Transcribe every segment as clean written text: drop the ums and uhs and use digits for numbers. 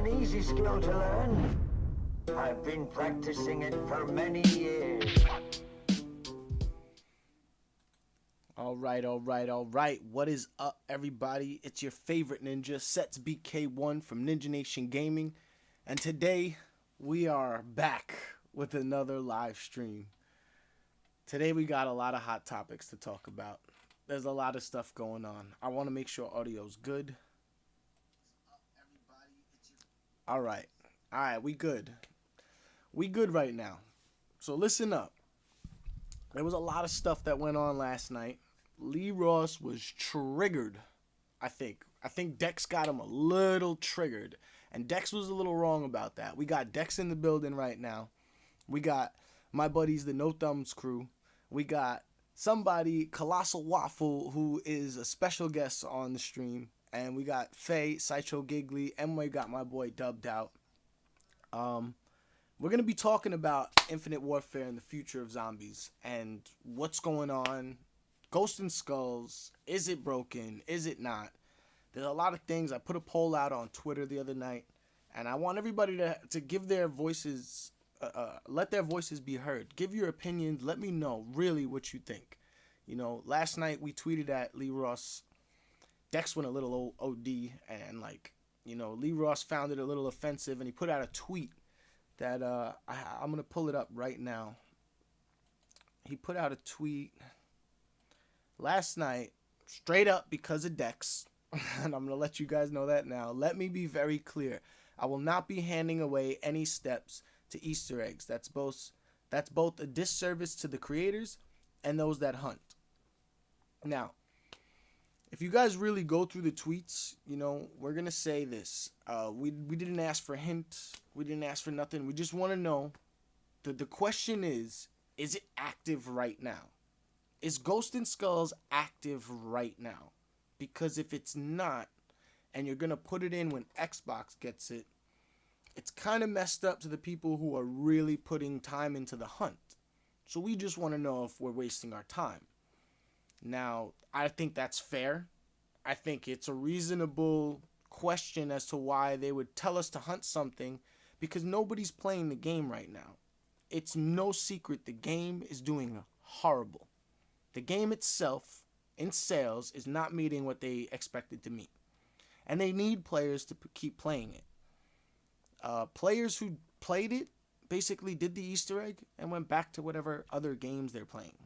an easy skill to learn. I've been practicing it for many years. All right. What is up, everybody? It's your favorite ninja, Sets BK1 from NInjaNation Gaming. And today, we are back with another live stream. Today, we got a lot of hot topics to talk about. There's a lot of stuff going on. I want to make sure audio's good. All right, we good. We good right now. So listen up. There was a lot of stuff that went on last night. Lee Ross was triggered, I think. I think Dex got him a little triggered. And Dex was a little wrong about that. We got Dex in the building right now. We got my buddies, the No Thumbs crew. We got somebody, ColossalWaffle, who is a special guest on the stream. And we got Faye, Sideshow Giggly, and we got my boy Dvbbd Out. We're going to be talking about Infinite Warfare and the future of zombies and what's going on. Ghost and Skulls, is it broken? Is it not? There's a lot of things. I put a poll out on Twitter the other night, and I want everybody to give their voices, let their voices be heard. Give your opinions. Let me know really what you think. You know, last night we tweeted at Lee Ross. Dex went a little OD, and Lee Ross found it a little offensive, and he put out a tweet that I'm going to pull it up right now. He put out a tweet last night, straight up because of Dex, and I'm going to let you guys know that now. Let me be very clear. I will not be handing away any steps to Easter eggs. That's both a disservice to the creators and those that hunt. Now, if you guys really go through the tweets, you know, we're going to say this. We didn't ask for a hint. We didn't ask for nothing. We just want to know. The question is it active right now? Is Ghost and Skulls active right now? Because if it's not, and you're going to put it in when Xbox gets it, it's kind of messed up to the people who are really putting time into the hunt. So we just want to know if we're wasting our time. Now, I think that's fair. I think it's a reasonable question as to why they would tell us to hunt something, because nobody's playing the game right now. It's no secret the game is doing horrible. The game itself, in sales, is not meeting what they expected to meet. And they need players to keep playing it. Players who played it basically did the Easter egg and went back to whatever other games they're playing.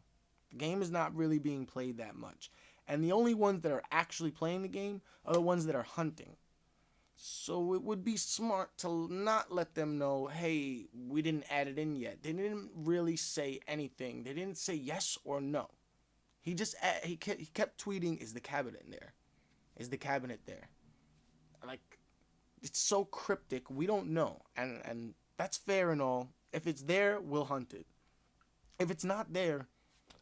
The game is not really being played that much. And the only ones that are actually playing the game are the ones that are hunting. So it would be smart to not let them know, hey, we didn't add it in yet. They didn't really say anything. They didn't say yes or no. He kept tweeting, is the cabinet there? Is the cabinet there? Like, it's so cryptic. We don't know. And that's fair and all. If it's there, we'll hunt it. If it's not there,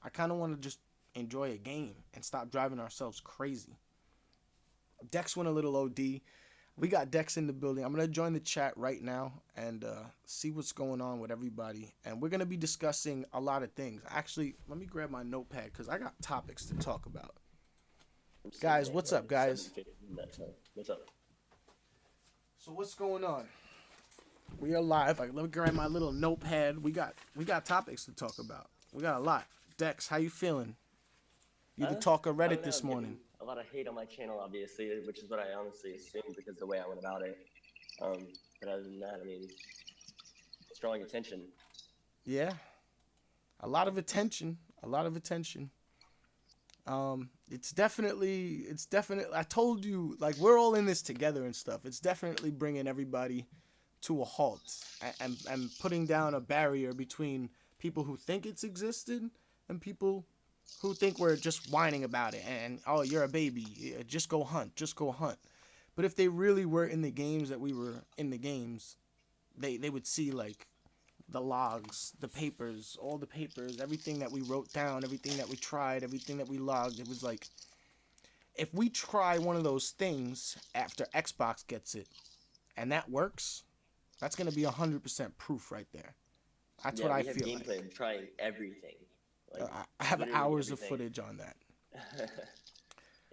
I kind of want to just enjoy a game and stop driving ourselves crazy. Dex went a little OD. We got Dex in the building. I'm going to join the chat right now and see what's going on with everybody. And we're going to be discussing a lot of things. Actually, let me grab my notepad because I got topics to talk about. Guys, what's up, guys? What's up? So what's going on? We are live. Let me grab my little notepad. We got topics to talk about. We got a lot. Dex, how you feeling? You the talk of Reddit this morning. A lot of hate on my channel, obviously, which is what I honestly assumed because of the way I went about it. But other than that, I mean, it's drawing attention. Yeah, a lot of attention. It's definitely. I told you, like, we're all in this together and stuff. It's definitely bringing everybody to a halt and putting down a barrier between people who think it's existed and people who think we're just whining about it and, oh, you're a baby, just go hunt. But if they really were in the games that we were in the games, they would see, like, the logs, the papers, all the papers, everything that we wrote down, everything that we tried, everything that we logged. It was like, if we try one of those things after Xbox gets it and that works, that's going to be 100% proof right there. That's what I feel like. Gameplay of trying everything. I have hours of footage on that.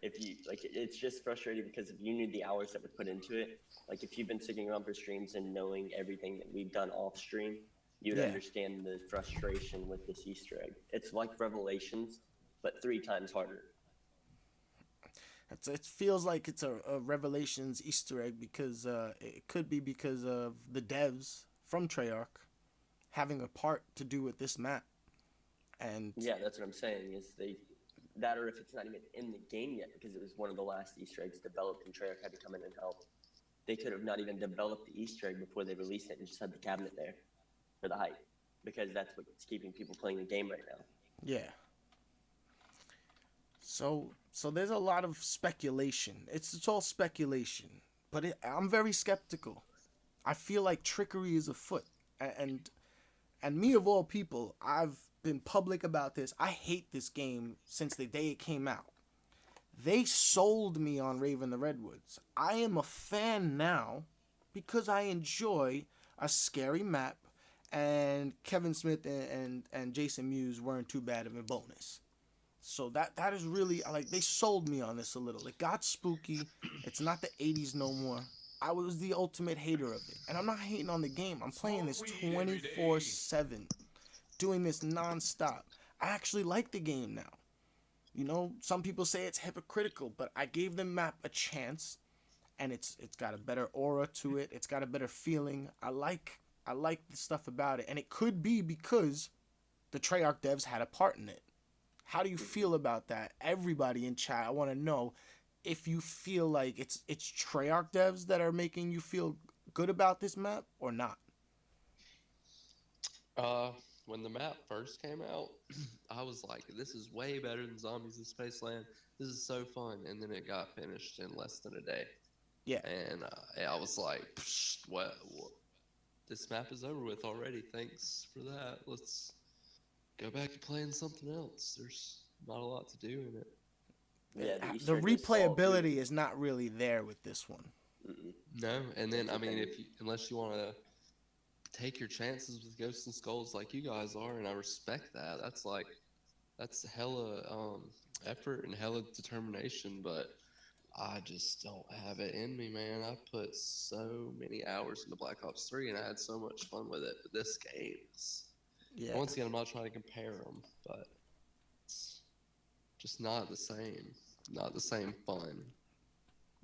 if you like, it's just frustrating because if you knew the hours that were put into it, like if you've been sticking around for streams and knowing everything that we've done off stream, you'd Yeah. understand the frustration with this Easter egg. It's like Revelations, but 3 times harder. It feels like it's a Revelations Easter egg because it could be because of the devs from Treyarch having a part to do with this map. And yeah, that's what I'm saying. Is that, or if it's not even in the game yet, because it was one of the last Easter eggs developed, and Treyarch had to come in and help. They could have not even developed the Easter egg before they released it, and just had the cabinet there for the hype, because that's what's keeping people playing the game right now. yeah. So there's a lot of speculation. It's all speculation, but I'm very skeptical. I feel like trickery is afoot, and me of all people, I've been public about this. I hate this game since the day it came out. They sold me on Raven the Redwoods. I am a fan now because I enjoy a scary map, and Kevin Smith and Jason Mewes weren't too bad of a bonus. So that is really, like, they sold me on this a little. It got spooky. It's not the 80s no more. I was the ultimate hater of it. And I'm not hating on the game. I'm playing this 24/7, doing this nonstop. I actually like the game now. You know, some people say it's hypocritical, but I gave the map a chance, and it's got a better aura to it. It's got a better feeling. I like the stuff about it, and it could be because the Treyarch devs had a part in it. How do you feel about that? Everybody in chat, I want to know if you feel like it's Treyarch devs that are making you feel good about this map or not. When the map first came out, I was like, this is way better than Zombies in Spaceland. This is so fun. And then it got finished in less than a day. Yeah. And I was like, what? This map is over with already. Thanks for that. Let's go back to playing something else. There's not a lot to do in it. Yeah, The replayability is not really there with this one. No, and then I mean, unless you want to take your chances with Ghosts and Skulls like you guys are, and I respect that. That's hella effort and hella determination, but I just don't have it in me, man. I put so many hours into Black Ops 3, and I had so much fun with it. But this game's, Yeah. once again, I'm not trying to compare them, but it's just not the same. Not the same fun.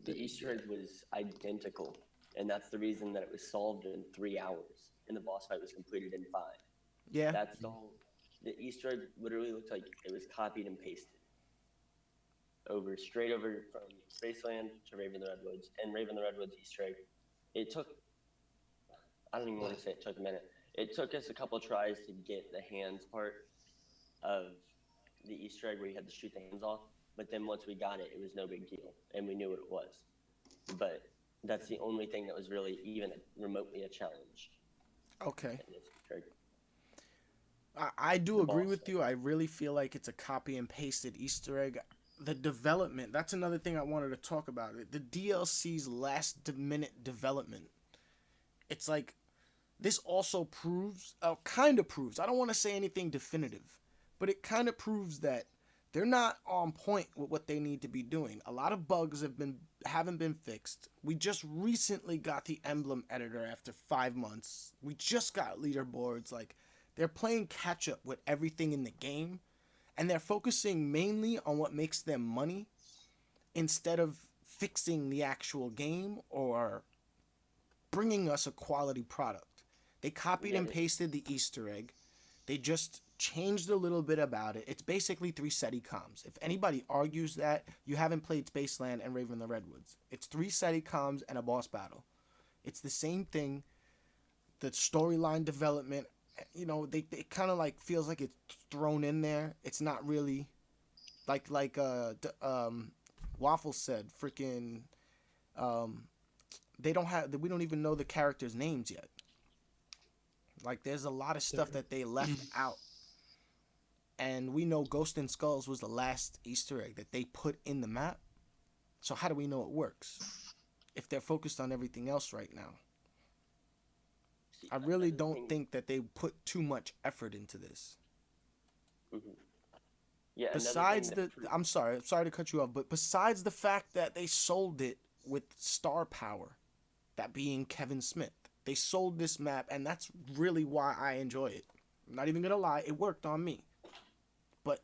The Easter egg was identical, and that's the reason that it was solved in 3 hours, and the boss fight was completed in 5. Yeah. That's the whole. The Easter egg literally looked like it was copied and pasted straight over from Spaceland to Raven the Redwoods, and Raven the Redwoods Easter egg. It took. I don't even want to say it took a minute. It took us a couple tries to get the hands part of the Easter egg where you had to shoot the hands off. But then once we got it, it was no big deal, and we knew what it was. But that's the only thing that was really even remotely a challenge. Okay. I do agree with you. I really feel like it's a copy and pasted Easter egg. The development, that's another thing I wanted to talk about. The DLC's last minute development. It's like, this also proves, kind of proves, I don't want to say anything definitive, but it kind of proves that they're not on point with what they need to be doing. A lot of bugs haven't been fixed. We just recently got the emblem editor after 5 months. We just got leaderboards. Like, they're playing catch up with everything in the game, and they're focusing mainly on what makes them money instead of fixing the actual game or bringing us a quality product. They copied and pasted the Easter egg. They just changed a little bit about it. It's basically 3 SETI comms. If anybody argues that, you haven't played Spaceland and Raven the Redwoods. It's 3 SETI comms and a boss battle. It's the same thing. The storyline development, you know, it kind of like feels like it's thrown in there. It's not really like Waffle said, freaking we don't even know the characters' names yet. Like, there's a lot of stuff that they left out. And we know Ghost and Skulls was the last Easter egg that they put in the map. So how do we know it works if they're focused on everything else right now? I really don't think that they put too much effort into this. Mm-hmm. Yeah, another thing Besides that I'm sorry to cut you off, but besides the fact that they sold it with star power, that being Kevin Smith, they sold this map, and that's really why I enjoy it. I'm not even gonna lie, it worked on me, but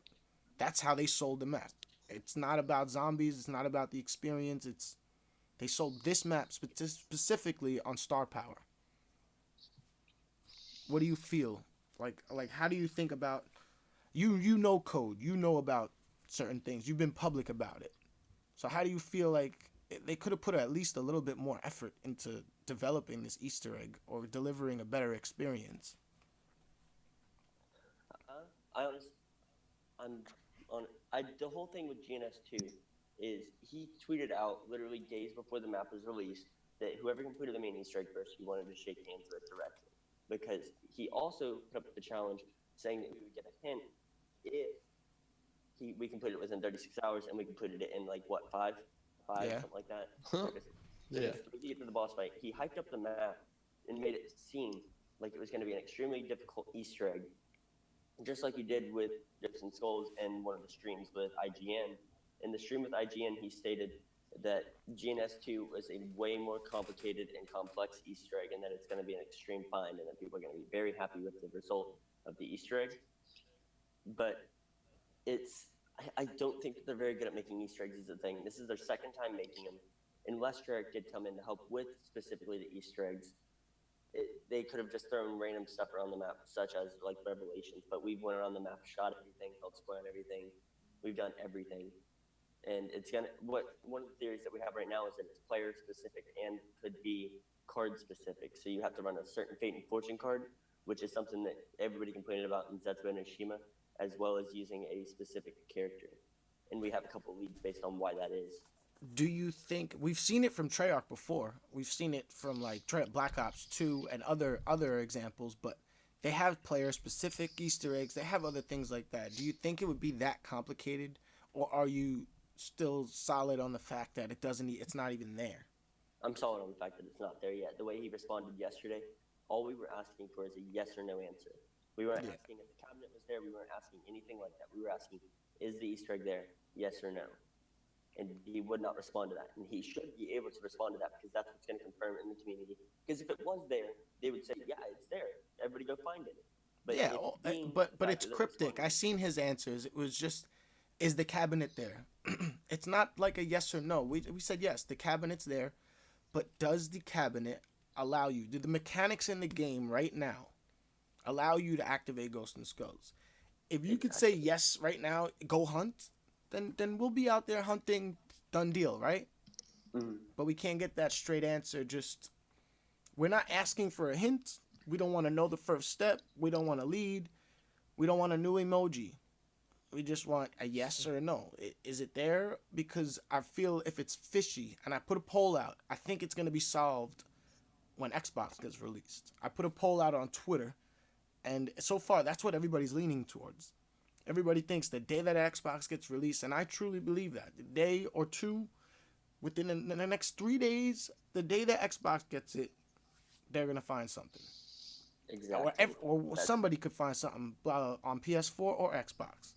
that's how they sold the map. It's not about zombies. It's not about the experience. They sold this map specifically on star power. What do you feel? Like how do you think about you know code, you know about certain things, you've been public about it, so how do you feel like they could have put at least a little bit more effort into developing this Easter egg or delivering a better experience? I honestly, I'm on. The whole thing with GNS2 is he tweeted out literally days before the map was released that whoever completed the main Easter egg first, he wanted to shake hands with directly, because he also put up the challenge saying that we would get a hint if we completed it within 36 hours, and we completed it in like what, five, Yeah. something like that. Huh. Yeah. To get to the boss fight, he hyped up the map and made it seem like it was going to be an extremely difficult Easter egg, just like he did with Dips and Skulls in one of the streams with IGN. In the stream with IGN, he stated that GNS2 was a way more complicated and complex Easter egg, and that it's going to be an extreme find, and that people are going to be very happy with the result of the Easter egg. But I don't think that they're very good at making Easter eggs is the thing. This is their second time making them. And Lestrak did come in to help with specifically the Easter eggs. They could have just thrown random stuff around the map, such as like revelations, but we went around the map, shot everything, held square on everything. We've done everything. And it's gonna one of the theories that we have right now is that it's player specific and could be card specific. So you have to run a certain Fate and Fortune card, which is something that everybody complained about in Zetsubo and Oshima, as well as using a specific character. And we have a couple leads based on why that is. Do you think we've seen it from Treyarch before? We've seen it from like Black Ops 2 and other examples, but they have player specific Easter eggs. They have other things like that. Do you think it would be that complicated, or are you still solid on the fact that it's not even there? I'm solid on the fact that it's not there yet. The way he responded yesterday, all we were asking for is a yes or no answer. We weren't asking if the cabinet was there. We weren't asking anything like that. We were asking, is the Easter egg there? Yes or no? And he would not respond to that. And he should be able to respond to that, because that's what's going to confirm it in the community. Because if it was there, they would say, yeah, it's there. Everybody go find it. But yeah, but it's cryptic. I seen his answers. It was just, is the cabinet there? It's not like a yes or no. We said yes, the cabinet's there, but does the cabinet allow you? Do the mechanics in the game right now allow you to activate Ghost and Skulls? If you could say yes right now, go hunt, then we'll be out there hunting, done deal, right? Mm-hmm. But we can't get that straight answer. Just, we're not asking for a hint. We don't want to know the first step. We don't want to lead. We don't want a new emoji. We just want a yes or a no. Is it there? Because I feel if it's fishy, and I put a poll out, I think it's going to be solved when Xbox gets released. I put a poll out on Twitter, and so far that's what everybody's leaning towards. Everybody thinks the day that Xbox gets released, and I truly believe that, the day or two, within the next 3 days, the day that Xbox gets it, they're going to find something. Exactly. Or somebody could find something on PS4 or Xbox.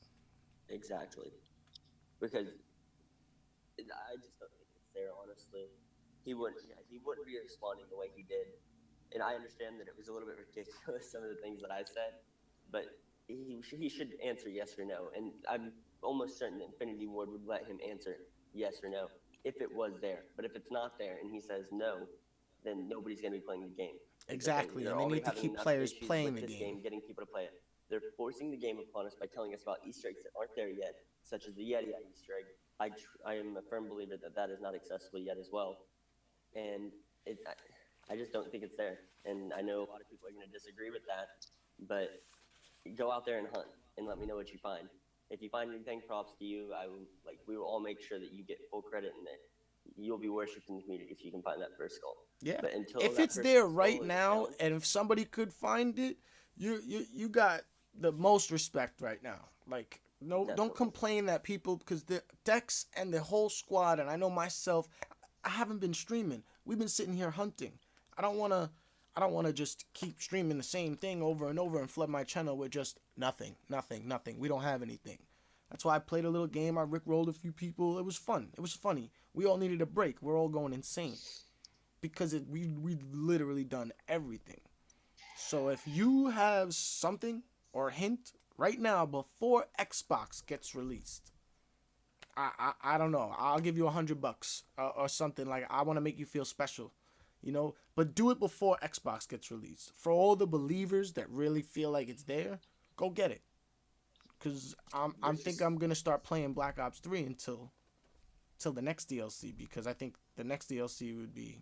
Exactly. Because I just don't think it's there, honestly. He wouldn't be responding the way he did. And I understand that it was a little bit ridiculous, some of the things that I said, but he should answer yes or no. And I'm almost certain that Infinity Ward would let him answer yes or no if it was there. But if it's not there and he says no, then nobody's going to be playing the game. Exactly, and they need to keep players playing the game. Getting people to play it. They're forcing the game upon us by telling us about Easter eggs that aren't there yet, such as the Yeti Easter egg. I am a firm believer that is not accessible yet as well. And I just don't think it's there. And I know a lot of people are going to disagree with that, but go out there and hunt and let me know what you find. If you find anything, props to you. We will all make sure that you get full credit and that you'll be worshipped in the community if you can find that first skull. Yeah. But until if it's there right now, and if somebody could find it, you got the most respect right now. Like, no, Definitely. Don't complain that people, because the Dex and the whole squad, and I know myself, I haven't been streaming. We've been sitting here hunting. I don't want to just keep streaming the same thing over and over and flood my channel with just nothing. We don't have anything. That's why I played a little game. I rickrolled a few people. It was fun. It was funny. We all needed a break. We're all going insane because we literally done everything. So if you have something or a hint right now before Xbox gets released, I don't know. I'll give you $100 or something. Like, I want to make you feel special, you know. But do it before Xbox gets released. For all the believers that really feel like it's there, go get it. Cause I'm There's think just I'm gonna start playing Black Ops 3 until till the next DLC, because I think the next DLC would be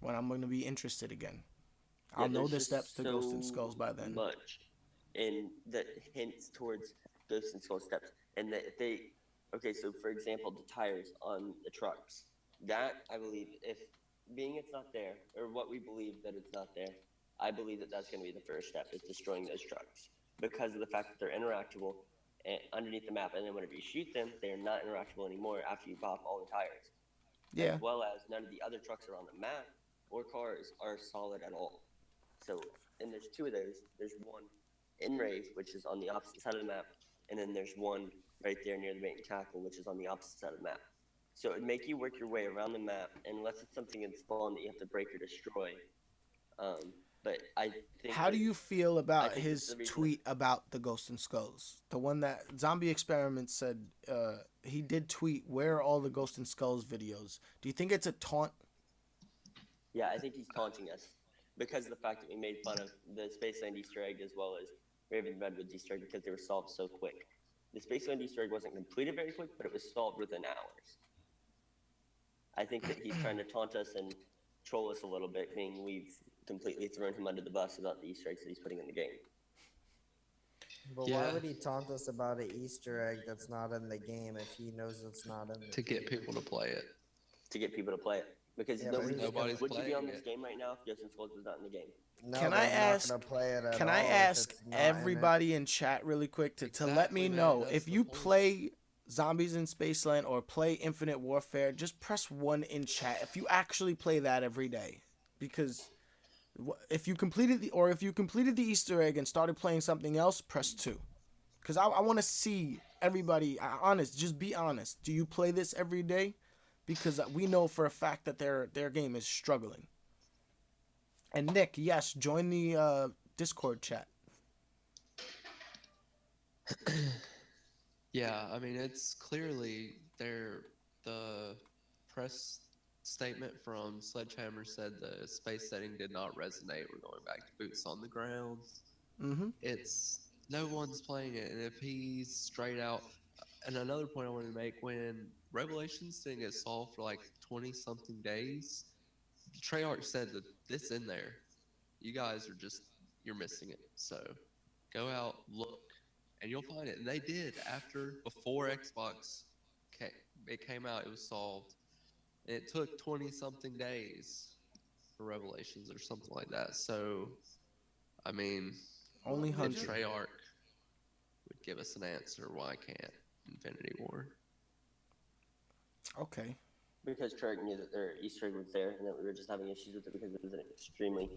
when I'm gonna be interested again. Yeah, I'll know there's the steps just to Ghost and so Skulls by then. much in that hints towards Ghost and Skull steps, and that if they, okay, so for example, the tires on the trucks, that I believe, if being it's not there, or what we believe that it's not there, I believe that that's going to be the first step, is destroying those trucks, because of the fact that they're interactable underneath the map, and then whenever you shoot them, they're not interactable anymore after you pop all the tires, as Yeah. well as none of the other trucks around the map or cars are solid at all. So, and there's two of those. There's one in Rave, which is on the opposite side of the map, and then there's one right there near the main tackle, which is on the opposite side of the map. So it'd make you work your way around the map, unless it's something in spawn that you have to break or destroy. But I think How that do you feel I about think that his the reason tweet about the Ghost and Skulls? The one that Zombie Experiment said, he did tweet, "Where are all the Ghost and Skulls videos?" Do you think it's a taunt? yeah, I think he's taunting us because of the fact that we made fun of the Spaceland Easter egg as well as Raven Redwood's Easter egg because they were solved so quick. The Spaceland Easter egg wasn't completed very quick, but it was solved within hours. I think that he's trying to taunt us and troll us a little bit, being we've completely thrown him under the bus about the Easter eggs that he's putting in the game. But why Yeah, would he taunt us about an Easter egg that's not in the game if he knows it's not in the to game? get people to play it. To get people to play it. Because Yeah, but who's Nobody's would you be on playing this it. game right now if Ghost and Skulls was not in the game? No, Can but I I'm ask? not gonna play it at Can all I if ask it's not everybody in chat really quick to let me Exactly, man, know that's if the you point. play Zombies in Spaceland or play Infinite Warfare? Just press 1 in chat if you actually play that every day, because if you completed the Easter egg and started playing something else, press 2. Because I want to see everybody honest. Just be honest. Do you play this every day? Because we know for a fact that their game is struggling. And Nick, yes, join the Discord chat. Yeah, I mean it's clearly there. The press statement from Sledgehammer said the space setting did not resonate. We're going back to boots on the ground. Mm-hmm. It's no one's playing it, and if he's straight out, and another point I wanted to make, when Revelations didn't get solved for like 20 something days, Treyarch said that this in there. You guys are just you're missing it. So go out, look, and you'll find it. And they did before Xbox came, it came out, it was solved. And it took 20 something days for Revelations or something like that. So I mean, Only if 100. Treyarch would give us an answer, why can't Infinity War? Okay. Because Treyarch knew that their Easter egg was there and that we were just having issues with it because it was an extremely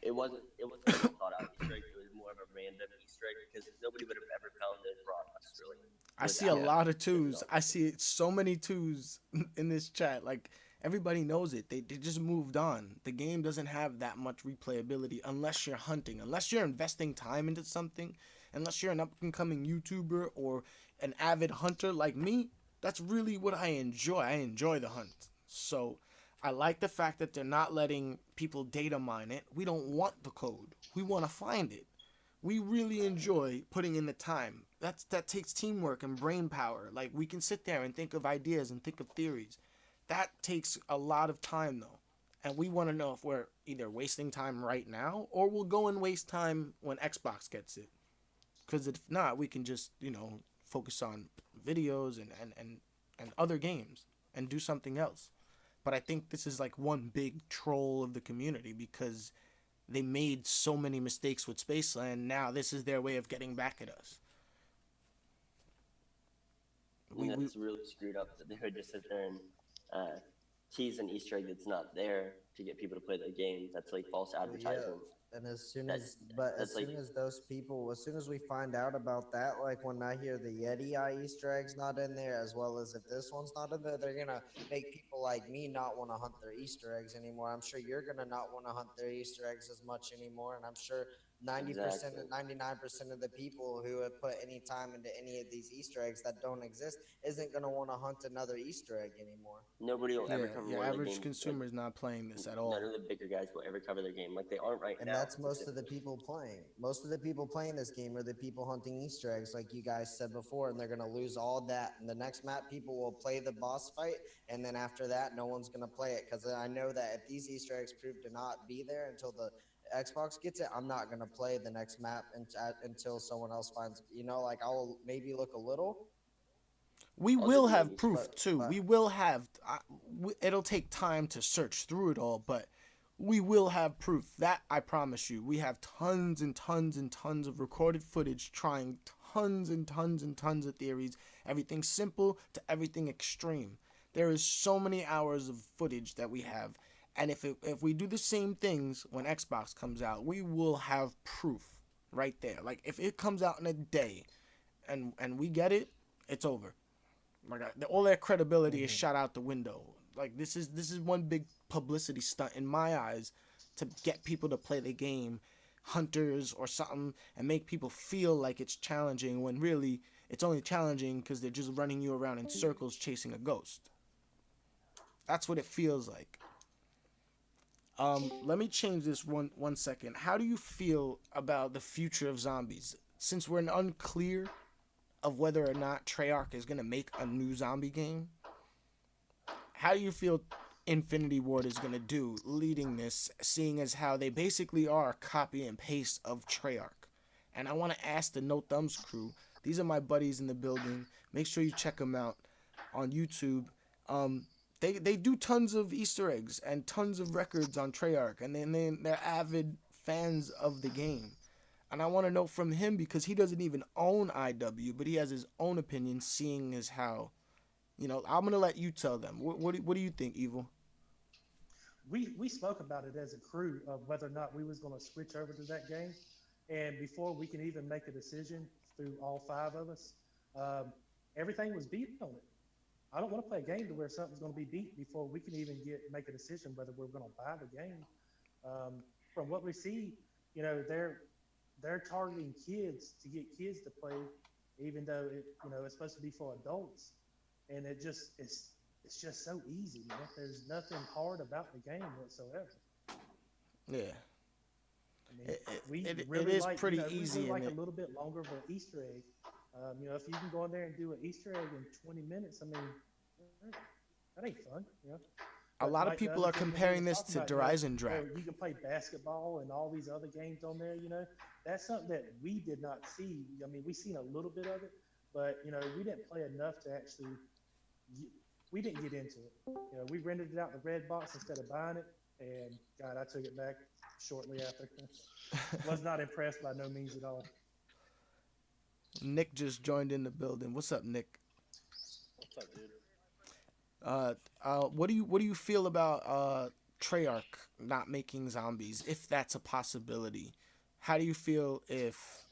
it wasn't a well thought out Easter egg, it was more of a random Easter egg because nobody would have ever found those raw us really. I see a without lot of it. twos. I see so many twos in this chat. Like, everybody knows it. They just moved on. The game doesn't have that much replayability unless you're hunting, unless you're investing time into something, unless you're an up and coming YouTuber or an avid hunter like me. That's really what I enjoy. I enjoy the hunt. So I like the fact that they're not letting people data mine it. We don't want the code. We want to find it. We really enjoy putting in the time. That takes teamwork and brain power. Like, we can sit there and think of ideas and think of theories. That takes a lot of time though. And we want to know if we're either wasting time right now or we'll go and waste time when Xbox gets it. Because if not, we can just, focus on videos and other games and do something else. But I think this is like one big troll of the community because they made so many mistakes with Spaceland. Now this is their way of getting back at us. And that's really screwed up that they would just sit there and tease an Easter egg that's not there to get people to play the game. That's like false Well, yeah. advertisement. And as soon That as, but that's as like soon as those people, as soon as we find out about that, like when I hear the Yeti Eye Easter egg's not in there, as well as if this one's not in there, they're gonna make people like me not want to hunt their Easter eggs anymore. I'm sure you're gonna not want to hunt their Easter eggs as much anymore, and I'm sure 90% exactly. and 99% of the people who have put any time into any of these Easter eggs that don't exist isn't gonna want to hunt another Easter egg anymore. Nobody will ever Yeah, cover your more of the average game. Like consumer is not playing this at none all. of the bigger guys will ever cover their game like they aren't right And now. that's most of the people playing. Most of the people playing this game are the people hunting Easter eggs, like you guys said before, and they're gonna lose all that. And the next map, people will play the boss fight, and then after that, no one's gonna play it because I know that if these Easter eggs prove to not be there until the Xbox gets it, I'm not gonna play the next map until someone else finds. You know, like I'll maybe look a little, We I'll do will the have movies. proof too. We will have. It'll take time to search through it all, but we will have proof. That I promise you. We have tons and tons and tons of recorded footage trying tons and tons and tons of theories. Everything simple to everything extreme. There is so many hours of footage that we have, and if we do the same things when Xbox comes out, we will have proof right there. Like if it comes out in a day, and we get it, it's over. Like all their credibility is shot out the window. Like this is one big publicity stunt in my eyes to get people to play the game, hunters or something, and make people feel like it's challenging when really it's only challenging because they're just running you around in circles chasing a ghost. That's what it feels like. Let me change this one second. How do you feel about the future of zombies? Since we're unclear of whether or not Treyarch is gonna make a new zombie game, how do you feel Infinity Ward is gonna do leading this, seeing as how they basically are a copy and paste of Treyarch? And I want to ask the No Thumbs crew. These are my buddies in the building. Make sure you check them out on YouTube. They do tons of Easter eggs and tons of records on Treyarch, and then they're avid fans of the game. And I want to know from him because he doesn't even own IW, but he has his own opinion, seeing as how, I'm gonna let you tell them. What do you think, Evil? We spoke about it as a crew of whether or not we was going to switch over to that game, and before we can even make a decision through all five of us, um, everything was beat on it. I don't want to play a game to where something's going to be beat before we can even make a decision whether we're going to buy the game. From what we see, they're targeting kids to get kids to play, even though it's supposed to be for adults, and it's just so easy, man. There's nothing hard about the game whatsoever. Yeah, I mean, it, we it really is like, pretty we easy, really like and a little bit longer of an Easter egg. If you can go in there and do an Easter egg in 20 minutes, I mean, that ain't fun, a But lot of like the people other are thing that we comparing was this talking to about, Horizon where Drag. you can play basketball and all these other games on there, that's something that we did not see. I mean, we seen a little bit of it, but we didn't play enough to actually. We didn't get into it. We rented it out in the red box instead of buying it, and God, I took it back shortly after. Was not impressed by no means at all. Nick just joined in the building. What's up, Nick? What's up, dude? What do you feel about Treyarch not making zombies, if that's a possibility? How do you feel if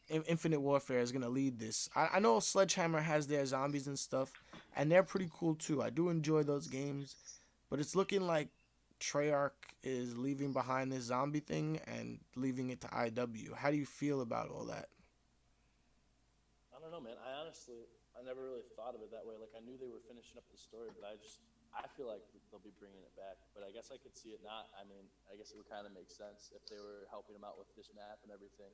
Infinite Warfare is gonna lead this? I know Sledgehammer has their zombies and stuff, and they're pretty cool too. I do enjoy those games, but it's looking like Treyarch is leaving behind this zombie thing and leaving it to IW. How do you feel about all that? I don't know, man. I never really thought of it that way. Like, I knew they were finishing up the story, but I feel like they'll be bringing it back. But I guess I could see it not. I mean, I guess it would kind of make sense if they were helping them out with this map and everything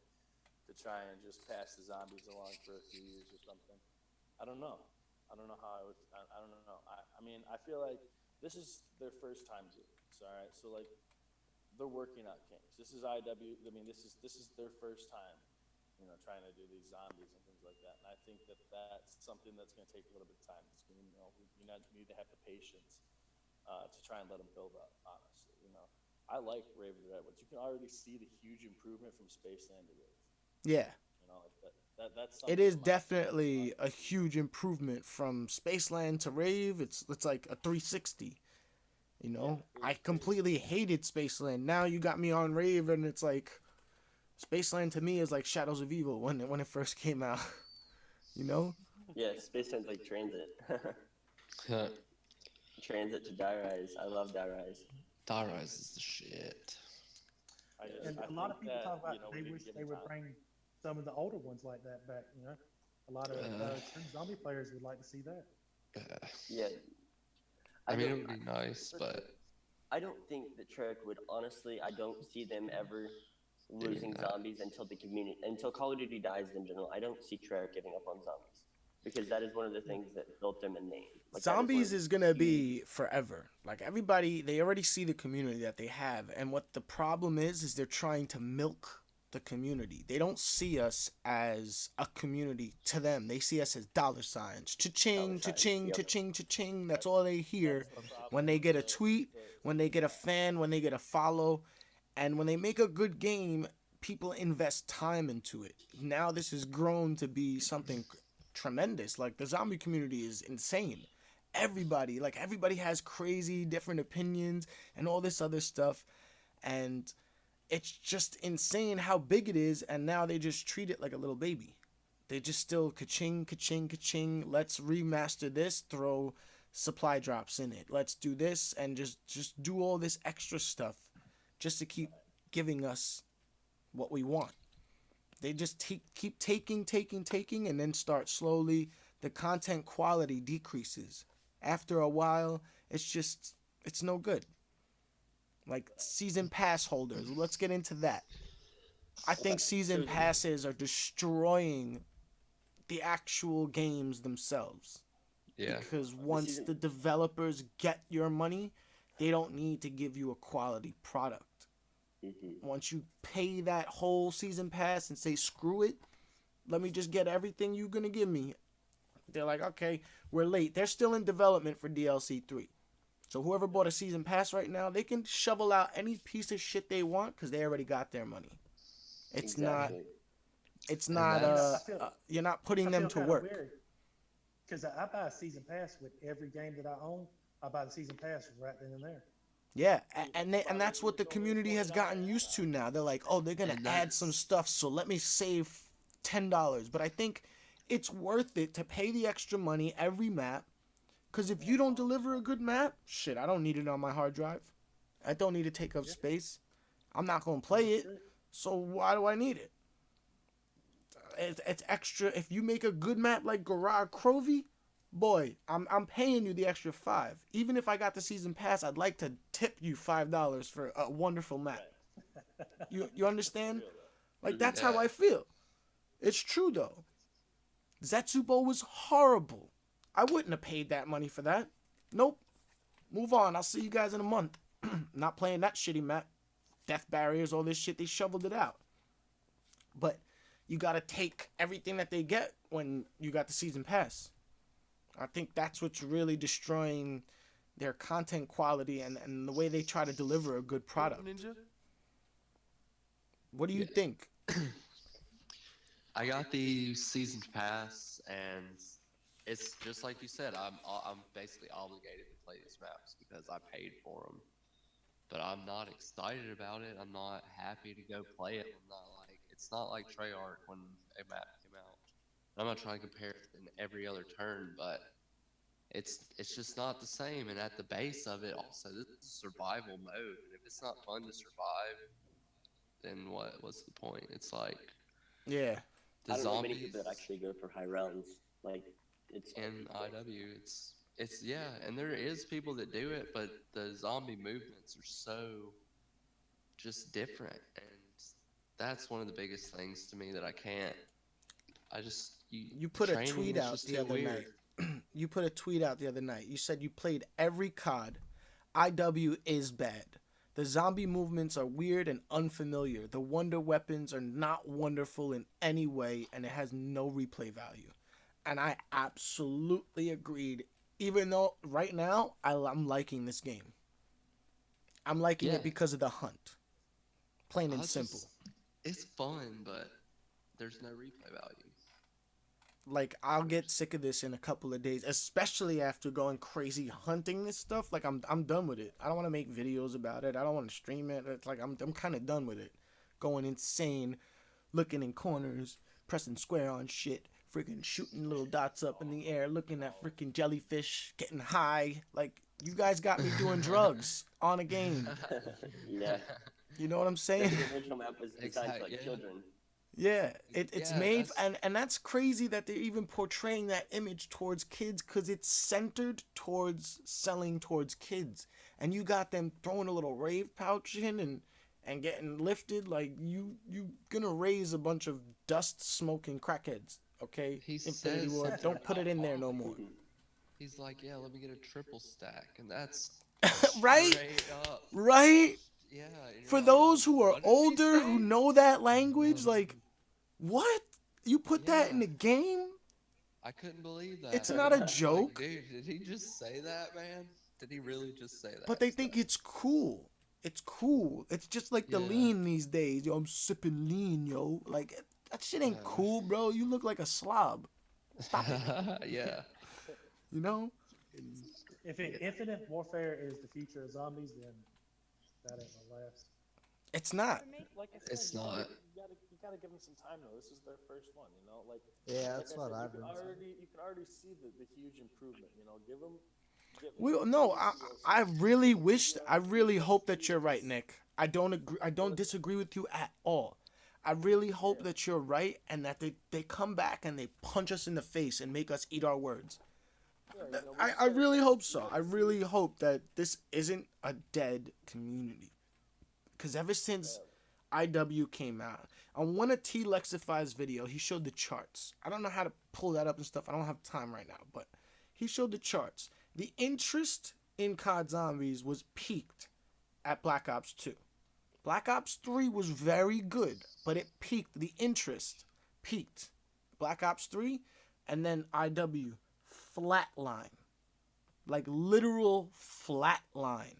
to try and just pass the zombies along for a few years or something. I don't know. I don't know how I would. I don't know. I mean, I feel like this is their first time doing this. All right, so like they're working on Kings. This is IW. I mean, this is their first time, trying to do these zombies and things like that. And I think that that's something that's going to take a little bit of time. It's going to, need to have the patience to try and let them build up. Honestly, I like Raven the Redwoods. You can already see the huge improvement from Spaceland to Rave. Yeah, That's it is definitely a huge improvement from Spaceland to Rave. It's like a 360. You know, it was I crazy. completely hated Spaceland. Now you got me on Rave, and it's like Spaceland to me is like Shadows of Evil when it first came out. You know? Yeah, Space Time's like Transit. Huh. Transit to Die Rise. I love Die Rise. Die Rise is the shit. And I a lot think of people that, talk about we they need to wish give they him would time. bring some of the older ones like that back. You know, a lot of true zombie players would like to see that. Yeah. I mean, it don't- would be nice, but I don't think that Treyarch would honestly. I don't see them ever losing that. zombies until Call of Duty dies in general. I don't see Treyarch giving up on zombies because that is one of the things that built them a name. Like, that Zombies one is gonna huge- be forever. Like everybody, they already see the community that they have, and what the problem is they're trying to milk the community. They don't see us as a community. To them, they see us as dollar signs. Cha-ching, Dollar signs, cha-ching, yep. cha-ching, cha-ching. That's all they hear That's the problem when they with get a the- tweet, the- when they get a fan, when they get a follow, and when they make a good game. People invest time into it. Now this has grown to be something tremendous. Like the zombie community is insane. Everybody has crazy different opinions and all this other stuff, and it's just insane how big it is. And now they just treat it like a little baby. They just still ka-ching, ka-ching, ka-ching. Let's remaster this, throw supply drops in it. Let's do this and just do all this extra stuff just to keep giving us what we want. They just keep taking, and then start slowly. The content quality decreases. After a while, it's no good. Like season pass holders. Let's get into that. I think season passes are destroying the actual games themselves. Yeah. Because once the developers get your money, they don't need to give you a quality product. Once you pay that whole season pass and say, screw it, let me just get everything you're going to give me. They're like, okay, we're late. They're still in development for DLC 3. So whoever bought a season pass right now, they can shovel out any piece of shit they want because they already got their money. It's Exactly. not, that's- you're not putting I them feel to kinda work. weird because I buy a season pass with every game that I own. I buy the season pass right then and there. Yeah, and that's what the community has gotten used to now. They're like, oh, they're gonna And add some that's- stuff, so let me save $10. But I think it's worth it to pay the extra money every map, because if you don't deliver a good map, shit, I don't need it on my hard drive. I don't need to take up space. I'm not gonna play it, so why do I need it? It's extra. If you make a good map like Garage Crovey, boy, I'm paying you the extra $5. Even if I got the season pass, I'd like to tip you $5 for a wonderful map. You understand? Like that's how I feel. It's true though. Zetsubo was horrible. I wouldn't have paid that money for that. Nope. Move on. I'll see you guys in a month. Not playing that shitty map. Death barriers, all this shit, they shoveled it out. But you gotta take everything that they get when you got the season pass. I think that's what's really destroying their content quality and the way they try to deliver a good product. Ninja? What do you think? I got the season pass, and it's just like you said. I'm basically obligated to play these maps because I paid for them. But I'm not excited about it. I'm not happy to go play it. It's not like Treyarch when a map came out. I'm not trying to compare it in every other turn, but it's just not the same. And at the base of it, also, this is survival mode. And if it's not fun to survive, then what's the point? It's like Yeah. the I don't know many zombies people that actually go for high rounds. Like, it's in IW. It's yeah, and there is people that do it, but the zombie movements are so just different, and that's one of the biggest things to me that I can't. I just You put a training tweet is out just the too other weird. night. You put a tweet out the other night. You said you played every COD. IW is bad. The zombie movements are weird and unfamiliar. The wonder weapons are not wonderful in any way, and it has no replay value. And I absolutely agreed. Even though right now I'm liking this game. I'm liking Yeah. it because of the hunt. Plain and It's simple. just- it's fun, but there's no replay value. like I'll get sick of this in a couple of days, especially after going crazy hunting this stuff. Like I'm done with it. I don't want to make videos about it. I don't want to stream it. It's like I'm kind of done with it. Going insane, looking in corners, pressing square on shit, freaking shooting little dots up in the air, looking at freaking jellyfish, getting high. Like you guys got me doing drugs on a game. Yeah. You know what I'm saying? The original map was designed for like Exactly, yeah. children. Yeah, it's Yeah, made, that's- and that's crazy that they're even portraying that image towards kids because it's centered towards selling towards kids. And you got them throwing a little rave pouch in and getting lifted. Like you gonna raise a bunch of dust smoking crackheads, okay? He Infinity says War, something don't put it in there no about more. He's like, yeah, let me get a triple stack, and that's Right? straight up. Right? Yeah. and you're For like, those who are "What did he older who say?" know that language, like, what? You put that in Yeah. the game? I couldn't believe that. It's not a Like, joke. dude, did he just say that, man? Did he really just say that? But they think it's cool. It's cool. It's just like the Yeah. lean these days. Yo, I'm sipping lean, yo. Like, that shit ain't Yeah. cool, bro. You look like a slob. Stop it. Yeah. You know? If Infinite Warfare is the future of zombies, then that ain't gonna last. It's not. For me, like I said, It's you not. You gotta give them some time though. This is their first one, you know. Like Yeah, like that's I what said, I've been saying. you can already see the huge improvement. You know, give them. Well, no, I really wish, I really hope that you're right, Nick. I don't agree. I don't disagree with you at all. I really hope that you're right and that they come back and they punch us in the face and make us eat our words. I really hope so. I really hope that this isn't a dead community. Because ever since IW came out, on one of T Lexify's video, he showed the charts. I don't know how to pull that up and stuff. I don't have time right now, but he showed the charts. The interest in COD Zombies was peaked at Black Ops 2. Black Ops 3 was very good, but it peaked. The interest peaked. Black Ops 3, and then IW, flatline. Like literal flatline.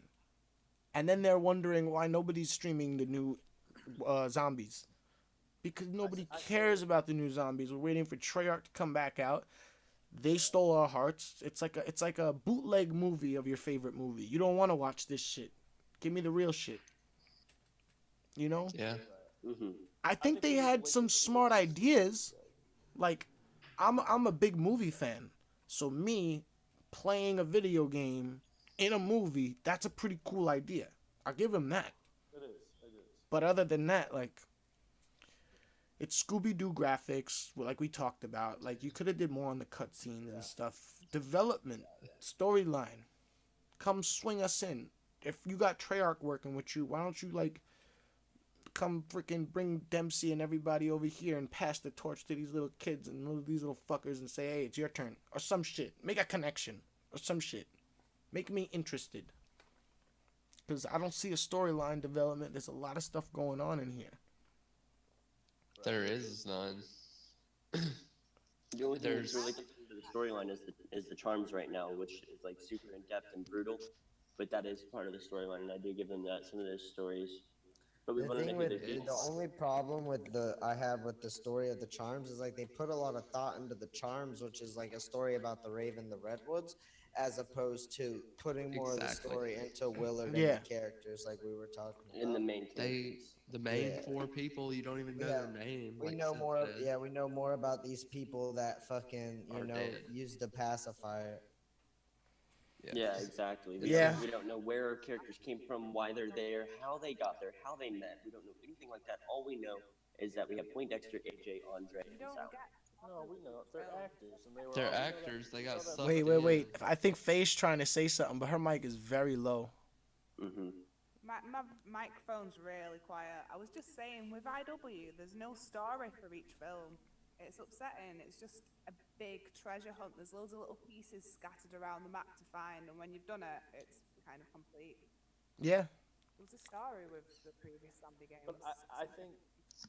And then they're wondering why nobody's streaming the new zombies. Because nobody cares about the new zombies. We're waiting for Treyarch to come back out. They stole our hearts. It's like a bootleg movie of your favorite movie. You don't want to watch this shit. Give me the real shit. You know? Yeah. Mm-hmm. I think they had some smart ideas. Like, I'm a big movie fan. So me playing a video game in a movie, that's a pretty cool idea. I'll give him that. It is. But other than that, like, it's Scooby-Doo graphics, like we talked about. Like, you could have did more on the cutscenes and stuff. Development, storyline. Come swing us in. If you got Treyarch working with you, why don't you, like, come freaking bring Dempsey and everybody over here and pass the torch to these little kids and these little fuckers and say, hey, it's your turn. Or some shit. Make a connection. Or some shit. Make me interested. Because I don't see a storyline development. There's a lot of stuff going on in here. There is none. The only thing There's- that's really different to the storyline is the charms right now, which is like super in depth and brutal. But that is part of the storyline, and I do give them that some of those stories. But we The want to thing make with it a the only problem with I have with the story of the charms is like they put a lot of thought into the charms, which is like a story about the Raven, the Redwoods, as opposed to putting more of the Exactly. story into Willard Yeah. and the characters, like we were talking about. in the main. The main Yeah. 4 people, you don't even know Yeah. their name. We like know Seth more. said. Yeah, we know more about these people that fucking Are dead. use the pacifier. Yeah, exactly. Yeah. We don't know where our characters came from, why they're there, how they got there, how they met. We don't know anything like that. All we know is that we have Poindexter, AJ, Andre, and Sal. No, we know they're actors, and they were. They're all together. actors. They got You know that- sucked Wait. in. I think Faye's trying to say something, but her mic is very low. Mm-hmm. My microphone's really quiet. I was just saying, with IW, there's no story for each film. It's upsetting. It's just a big treasure hunt. There's loads of little pieces scattered around the map to find, and when you've done it, it's kind of complete. Yeah. There's a story with the previous zombie games. But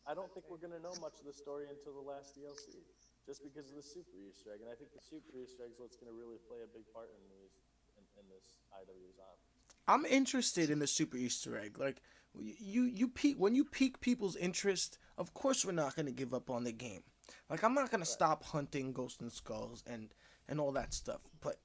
I don't think we're gonna know much of the story until the last DLC, just because of the super Easter egg. And I think the super Easter egg is what's gonna really play a big part in this IW zombie. I'm interested in the super Easter egg. Like, when you pique people's interest, of course we're not going to give up on the game. Like, I'm not gonna stop hunting Ghost and Skulls and all that stuff, but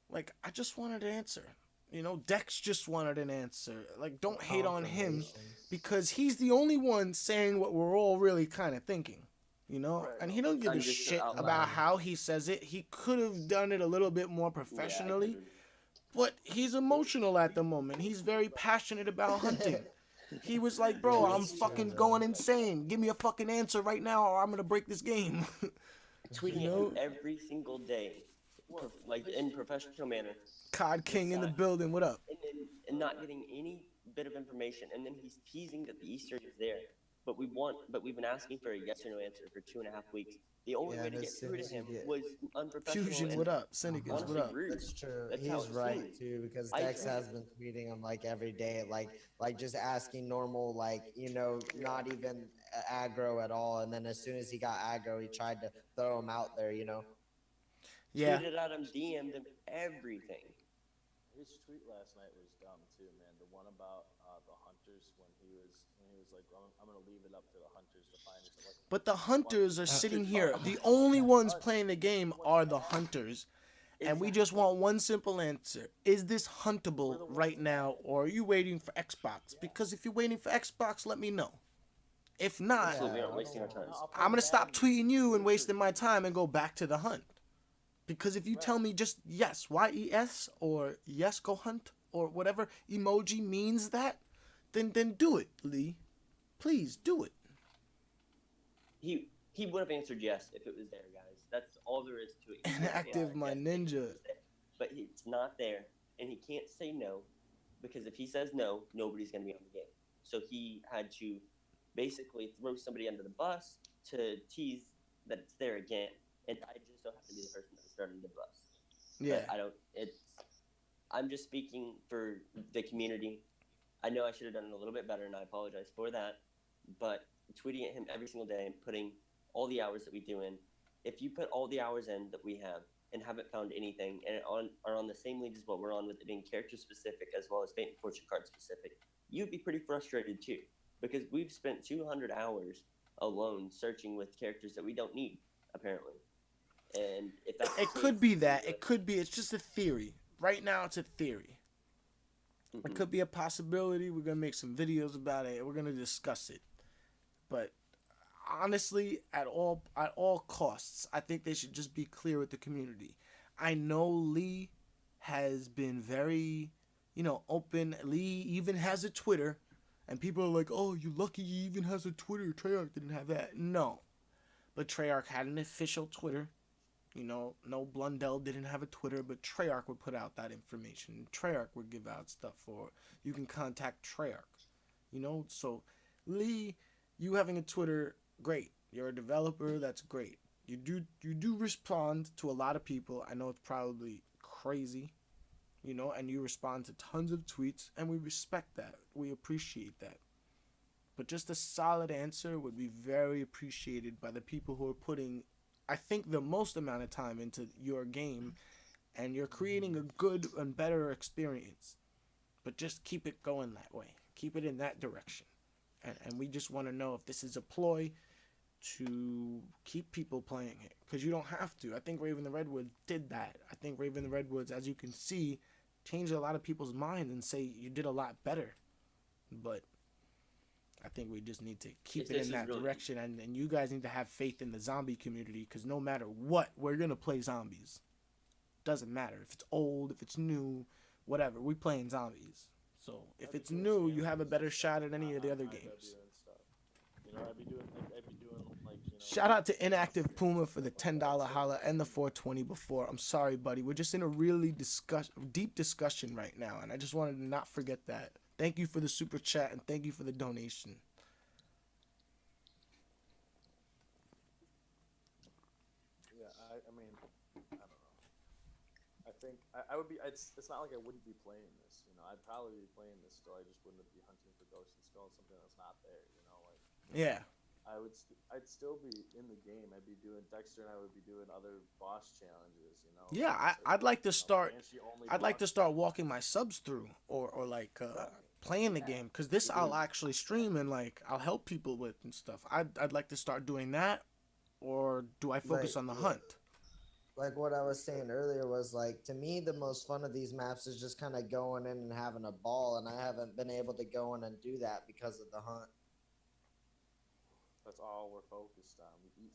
like, I just wanted an answer. You know, Dex just wanted an answer. Like, don't hate on him Confirmation. because he's the only one saying what we're all really kind of thinking. You know, Right, and no, he don't give a I'm just shit out about loud. how he says it. He could have done it a little bit more professionally, but he's emotional at the moment. He's very passionate about hunting. He was like, bro, I'm That's true, fucking though. going insane. Give me a fucking answer right now or I'm gonna break this game. Tweeting You at know? him every single day, like in professional manner, COD King in the building, what up? and not getting any bit of information, and then he's teasing that the Easter egg is there. But we've been asking for a yes or no answer for 2.5 weeks. The only Yeah, way and to as get soon through to as you him get- was unprofessional Fusion, and what up? Syndicus, what honestly up? rude. That's true. That's how He's it right seemed. too, because I Dex tweeted- has been tweeting him like every day, like just asking normal, like not even aggro at all. And then as soon as he got aggro, he tried to throw him out there. Yeah. Tweeted at him, DM'd him, everything. His tweet last night was dumb too, man. The one about the hunters when he was like, I'm gonna leave it up to the hunters to find it. Like, But the hunters are sitting here. The only ones playing the game are the hunters. And we just want one simple answer. Is this huntable right now, or are you waiting for Xbox? Because if you're waiting for Xbox, let me know. If not, Absolutely, we aren't wasting our time. I'm going to stop tweeting you and wasting my time and go back to the hunt. Because if you tell me just yes, YES, or yes, go hunt, or whatever emoji means that, then do it, Lee. Please, do it. He would have answered yes if it was there, guys. That's all there is to it. He would have Inactive, answered my yes if it ninja. was there. But it's not there, and he can't say no, because if he says no, nobody's going to be on the game. So he had to basically throw somebody under the bus to tease that it's there again, and I just don't have to be the person that's starting the bus. Yeah. But I'm just speaking for the community. I know I should have done it a little bit better, and I apologize for that. But tweeting at him every single day and putting all the hours that we do in, if you put all the hours in that we have and haven't found anything and are on the same league as what we're on with it being character specific as well as Fate and Fortune card specific, you'd be pretty frustrated too, because we've spent 200 hours alone searching with characters that we don't need, apparently. And if that's the It could case, be that. It could be. It's just a theory. Right now, it's a theory. It could be a possibility. We're going to make some videos about it. We're going to discuss it. But honestly, at all costs, I think they should just be clear with the community. I know Lee has been very, open. Lee even has a Twitter. And people are like, oh, you lucky he even has a Twitter. Treyarch didn't have that. No. But Treyarch had an official Twitter. No, Blundell didn't have a Twitter, but Treyarch would put out that information. Treyarch would give out stuff for, you can contact Treyarch. So Lee, you having a Twitter, great. You're a developer, that's great. You do respond to a lot of people. I know it's probably crazy, and you respond to tons of tweets, and we respect that. We appreciate that. But just a solid answer would be very appreciated by the people who are putting, I think, the most amount of time into your game, and you're creating a good and better experience. But just keep it going that way. Keep it in that direction. And we just want to know if this is a ploy to keep people playing it. Because you don't have to. I think Raven the Redwood did that. I think Raven the Redwoods, as you can see, changed a lot of people's minds and say you did a lot better. But I think we just need to keep it in that direction, and you guys need to have faith in the zombie community, because no matter what, we're going to play zombies. Doesn't matter if it's old, if it's new, whatever. We playing zombies. So if it's new, you have a better shot at any of the other games. I'd be doing like, Shout out to Inactive Puma for the $10 holla and the 420 before. I'm sorry, buddy. We're just in a really deep discussion right now, and I just wanted to not forget that. Thank you for the super chat, and thank you for the donation. Yeah, I mean, I don't know. I think I would be. It's not like I wouldn't be playing this. I'd probably be playing this still. I just wouldn't be hunting for Ghost and Skull, something that's not there. Yeah. I'd still be in the game. I'd be doing Dexter, and I would be doing other boss challenges. Yeah, I'd like to start. I'd like to start walking my subs through, or like playing the game, because this I'll actually stream and like I'll help people with and stuff. I'd like to start doing that, or do I focus on the hunt? Like what I was saying earlier was like, to me, the most fun of these maps is just kind of going in and having a ball, and I haven't been able to go in and do that because of the hunt. That's all we're focused on.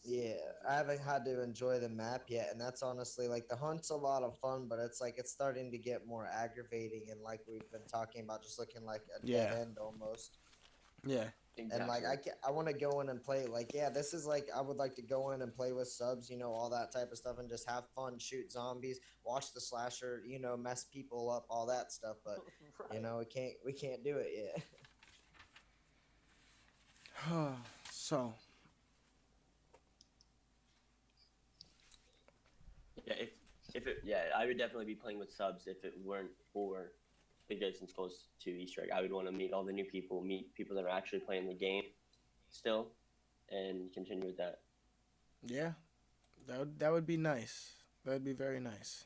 Yeah, I haven't had to enjoy the map yet, and that's honestly like the hunt's a lot of fun, but it's like it's starting to get more aggravating, and like we've been talking about, just looking like a dead end almost. Yeah. Exactly. And like I want to go in and play like, yeah, this is like I would like to go in and play with subs, you know, all that type of stuff, and just have fun, shoot zombies, watch the slasher, you know, mess people up, all that stuff. But right. You know, we can't do it yet. So. Yeah, I would definitely be playing with subs if it weren't for the Ghosts and Skulls 2 Easter egg. I would want to meet all the new people, meet people that are actually playing the game still, and continue with that. Yeah, that would be nice. That would be very nice.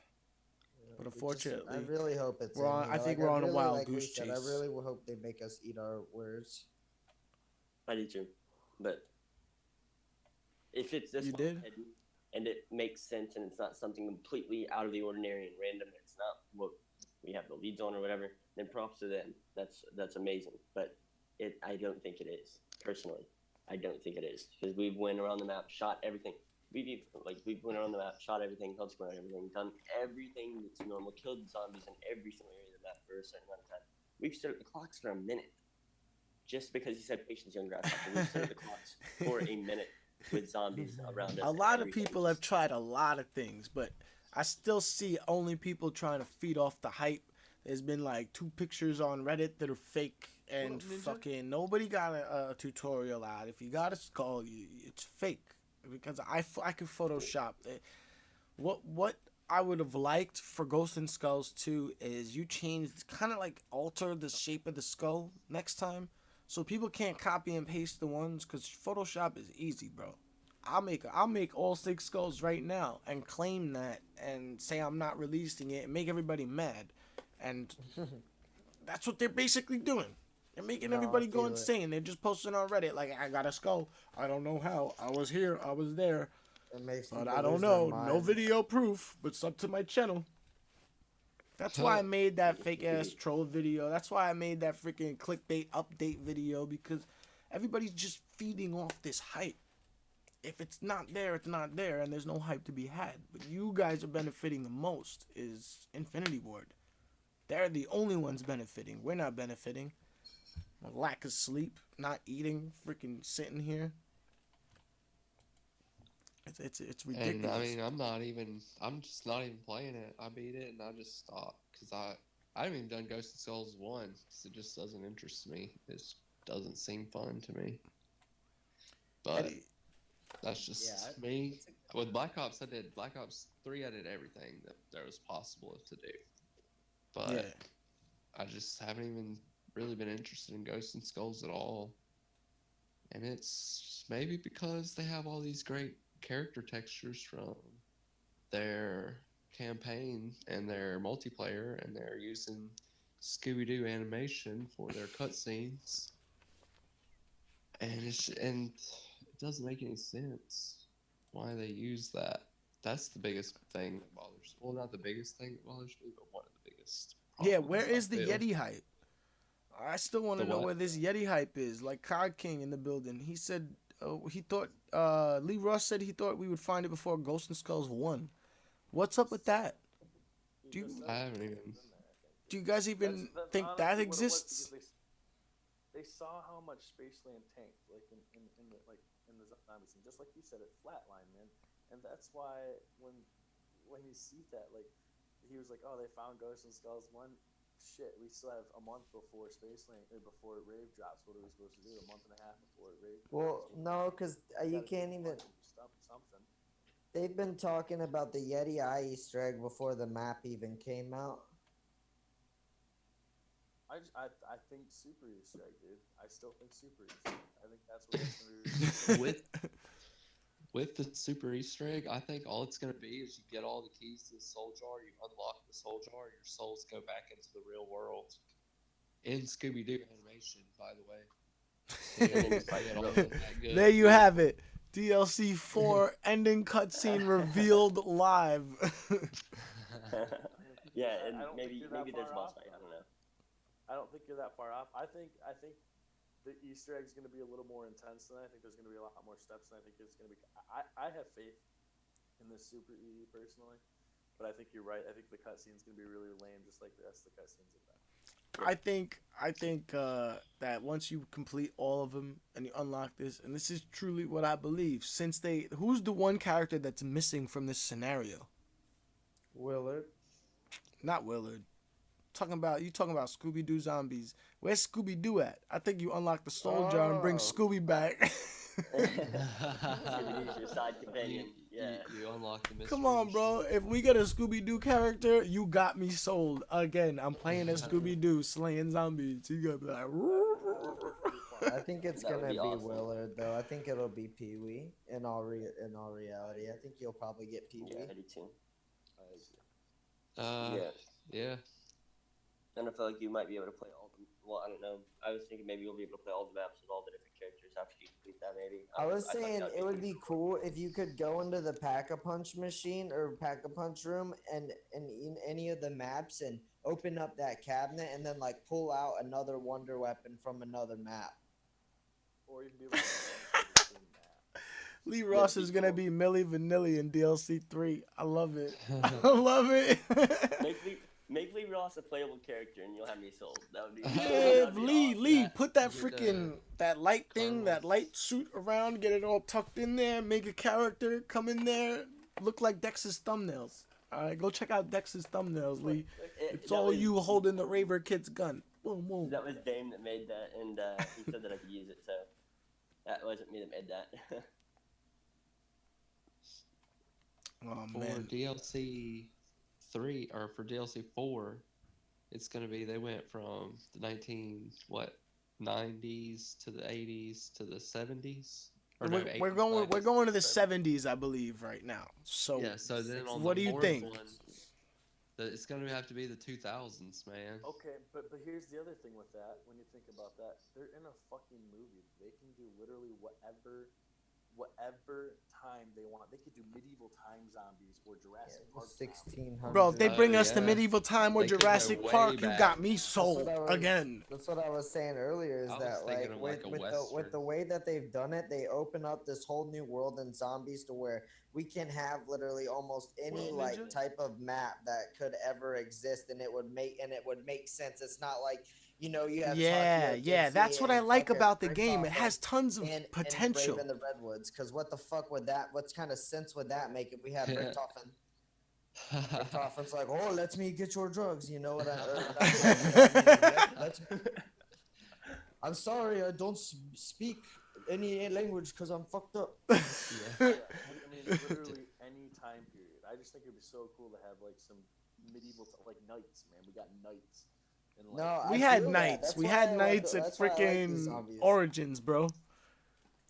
But unfortunately, I really hope it's. I think we're on a wild goose chase. I really hope they make us eat our words. I do too, but if it's this and it makes sense and it's not something completely out of the ordinary and random, it's not what we have the leads on or whatever, then props to them. That's amazing. But I don't think it is, personally. I don't think it is, because we've went around the map, shot everything. We've went around the map, shot everything, held square everything, done everything that's normal, killed zombies in every single area of the map for a certain amount of time. We've stood at the clocks for a minute, just because he said patience, young grasshopper. We've stood at the clocks for a minute with zombies around us. A lot of people have tried a lot of things, but I still see only people trying to feed off the hype. There's been like 2 pictures on Reddit that are fake, and fucking nobody got a tutorial out. If you got a skull, it's fake, because I could Photoshop it. What I would have liked for Ghosts and Skulls 2 is you kind of like alter the shape of the skull next time, so people can't copy and paste the ones, because Photoshop is easy, bro. I'll make all 6 skulls right now and claim that and say I'm not releasing it and make everybody mad. And that's what they're basically doing. They're making everybody go insane. They're just posting on Reddit like, I got a skull. I don't know how. I was here. I was there. But I don't know. No video proof, but sub to my channel. That's why I made that fake ass troll video. That's why I made that freaking clickbait update video, because everybody's just feeding off this hype. If it's not there, it's not there, and there's no hype to be had. But you guys are benefiting the most is Infinity Ward. They're the only ones benefiting. We're not benefiting. Lack of sleep, not eating, freaking sitting here. It's ridiculous. And I mean, I'm just not even playing it. I beat it and I just stopped, because I haven't even done Ghost and Skulls 1, because it just doesn't interest me. It doesn't seem fun to me. But that's just me. With Black Ops, Black Ops 3, I did everything that there was possible to do. But I just haven't even really been interested in Ghosts and Skulls at all. And it's maybe because they have all these great character textures from their campaign and their multiplayer, and they're using Scooby-Doo animation for their cutscenes. And it doesn't make any sense why they use that. That's the biggest thing that bothers. Well, not the biggest thing that bothers me, but one of the biggest. Yeah, where is the Yeti hype? I still want to know where this Yeti hype is. Like Cod King in the building, he said he thought Lee Ross said he thought we would find it before Ghost and Skulls 1. What's up with that? I haven't even. Do you guys even think that exists? They saw how much Spaceland tanked, like in the zombies, and just like you said, it flatlined, man. And that's why when you see that, like, he was like, oh, they found Ghosts and Skulls 1. Shit, we still have a month before Spaceland, or before Rave drops. What are we supposed to do? A month and a half before Rave drops? Well, no, because you can't even. Something. They've been talking about the Yeti Eye Easter egg before the map even came out. I think Super Easter egg, dude. I still think Super Easter egg. I think that's what it's going to be. With the Super Easter egg, I think all it's going to be is you get all the keys to the soul jar, you unlock the soul jar, your souls go back into the real world. In Scooby-Doo animation, by the way. There you have it. DLC 4 ending cutscene revealed live. Yeah, I and don't think maybe you're that there's a far boss off. fight. I don't know. I don't think you're that far off. I think the Easter egg's going to be a little more intense than I think there's going to be a lot more steps, and I think it's going to be. I have faith in this Super EE personally, but I think you're right. I think the cutscene's going to be really lame, just like the rest of the cutscenes have been. I think that once you complete all of them and you unlock this, and this is truly what I believe, who's the one character that's missing from this scenario? Willard. Not Willard. Talking about Scooby Doo zombies. Where's Scooby Doo at? I think you unlock the soul jar and bring Scooby back. Scooby-Doo's your side companion. Yeah. You unlock the mystery. Come on, bro. machine. If we get a Scooby Doo character, you got me sold. Again, I'm playing as Scooby Doo slaying zombies. You gotta be like. I think it's That would gonna be be awesome. Willard though. I think it'll be Pee Wee in all reality. I think you'll probably get Pee Wee. Yeah, I do too. Yeah. Yeah. And I feel like you might be able to play all the. Well, I don't know. I was thinking maybe you'll be able to play all the maps with all the different characters after you complete that. Maybe. I was thought saying that it would pretty be cool if you could go into the Pack-a-Punch machine or Pack-a-Punch room and in any of the maps and open up that cabinet and then like pull out another wonder weapon from another map. Or you can be like, the same map. Lee Ross is gonna be Millie Vanilli in DLC 3. I love it. I love it. Make Lee Ross a playable character, and you'll have me sold. That would be. Yeah, that'd be Lee, awesome. Lee, put that With, freaking that light thing, that Colonel. light suit around, get it all tucked in there, make a character come in there, look like Dex's thumbnails. All right, go check out Dex's thumbnails, Lee. It's That all was- you holding the Raver Kid's gun. Boom, boom. That was Dame that made that, and he said that I could use it, so that wasn't me that made that. Oh For man. DLC 3 or for DLC 4, it's gonna be they went from the 90s to the 80s to the 70s. Or no, We're 80s, going to the 70s. 70s, I believe, right now. So Yeah, so then on what the do you fourth think? one, it's gonna have to be the 2000s, man. Okay, but here's the other thing with that. When you think about that, they're in a fucking movie. They can do literally whatever time they want. They could do medieval time zombies or Jurassic Park. 1600. Bro, if they bring us to yeah. medieval time or They could go Jurassic way Park, you back. got me sold what I was- again. That's what I was saying earlier. Is I was that thinking like of like a with Western. the way that they've done it, they open up this whole new world in zombies to where we can have literally almost any World like Ninja? type of map that could ever exist, and it would make sense. It's not like you have Yeah, Tokyo, yeah, that's Dixie, what I and like fucking about the game. It Richtofen has tons of and potential. Brave in the Redwoods. Because what the fuck would that? What kind of sense would that make if we had Yeah. Richtofen? Richtofen's like, oh, let me get your drugs. You know what I'm sorry, I don't speak any language because I'm fucked up. Yeah. I mean, literally any time period. I just think it'd be so cool to have like some medieval, like knights, man. We got knights. And, like, No, We I had feel that. knights. That's We why had I love knights the- at that's why I like these freaking zombies. Origins, bro.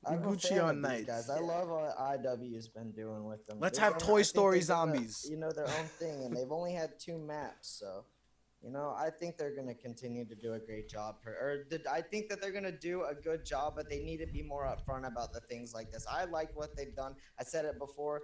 I'm a Gucci fan on of these knights. guys. I love what IW's been doing with them. Let's They've have done- Toy I think Story they've done zombies. their own thing, and they've only had 2 maps, so. I think they're gonna continue to do a great job. I think that they're gonna do a good job, but they need to be more upfront about the things like this. I like what they've done. I said it before.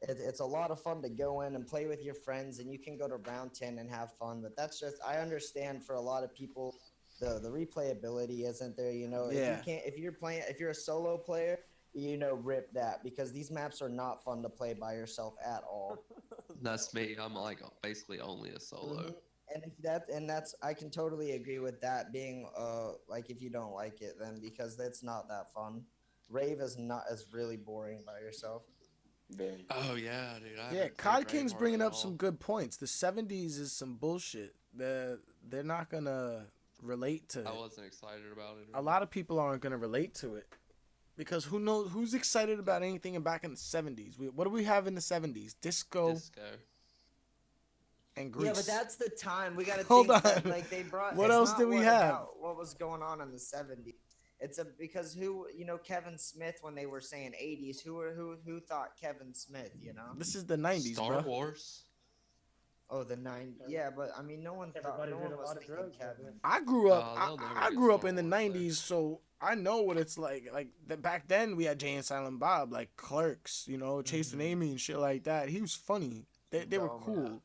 It's a lot of fun to go in and play with your friends, and you can go to round 10 and have fun. But that's just I understand for a lot of people, the replayability isn't there. Yeah. If you're a solo player, rip that because these maps are not fun to play by yourself at all. That's me. I'm like basically only a solo. Mhm. And that's I can totally agree with that being like if you don't like it then because that's not that fun. Rave is really boring by yourself. Very. Oh yeah, dude. I Yeah, haven't COD played King's Braveheart bringing at up some all. good points. The 70s is some bullshit. They're not gonna relate to I it. wasn't excited about it. A lot of people aren't gonna relate to it because who knows who's excited about anything back in the 70s? What do we have in the 70s? Disco Disco. and Grease. Yeah, but that's the time we got to Hold think that on. like they brought. What it's else not did we what have? about what was going on in the 70s? It's because Kevin Smith when they were saying 80s, who thought Kevin Smith? This is the 90s, Star bro. Wars. Oh, the 90s. Yeah, but I mean, no one Everybody was did a lot of thinking drugs back Kevin. then. I grew up. they'll never I get grew up Star in the Wars, though. 90s, so I know what it's like. Like back then, we had Jay and Silent Bob, like Clerks, Chasing Amy and shit like that. He was funny. They were Dumb, cool.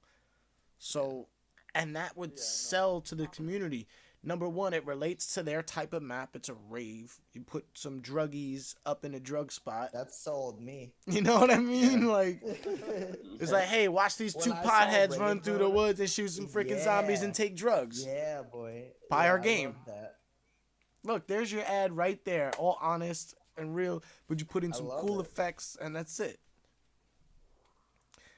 So, and that would sell to the community. Number one, it relates to their type of map. It's a rave. You put some druggies up in a drug spot. That sold me. You know what I mean? Yeah. Like, it's like, hey, watch these When two I saw potheads run Rave through the mode, woods and shoot some freaking zombies and take drugs. Yeah, boy. Buy our I game. love that. Look, there's your ad right there, all honest and real. But you put in I some love cool it. effects, and that's it.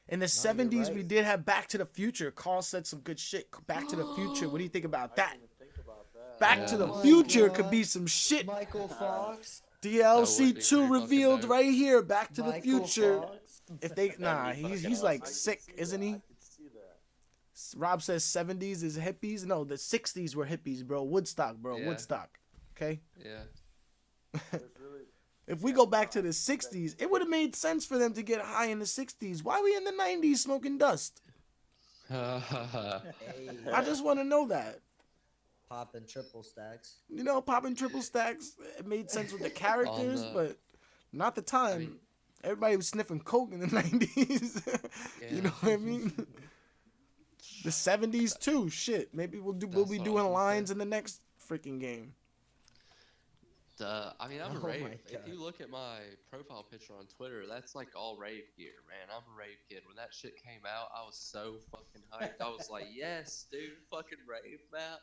In the you're 70s, we right. did have Back to the Future. Carl said some good shit. Back to the Future. What do you think about I that? didn't even think about that. Back to the Oh my Future God. could be some shit. Michael Fox. DLC be 2 pretty fucking revealed dope. right here. Back to the Michael Future. Fox. If they he's like I can sick, see isn't that. he? I can see that. Rob says 70s is hippies. No, the 60s were hippies, bro. Woodstock, bro. Yeah. Woodstock. Okay. Yeah. There's really If we go back to the 60s, it would have made sense for them to get high in the 60s. Why we in the 90s smoking dust? Hey, I just want to know that. popping triple stacks. Popping triple stacks, it made sense with the characters, the- but not the time. mean- Everybody was sniffing coke in the 90s. You know what I mean? The 70s too. Shit. Maybe we'll be That's what I was doing gonna lines say. in the next freaking game. I mean, I'm a Oh my rave. If God. you look at my profile picture on Twitter, that's like all rave gear, man. I'm a rave kid. When that shit came out, I was so fucking hyped. I was like, yes, dude, fucking rave map.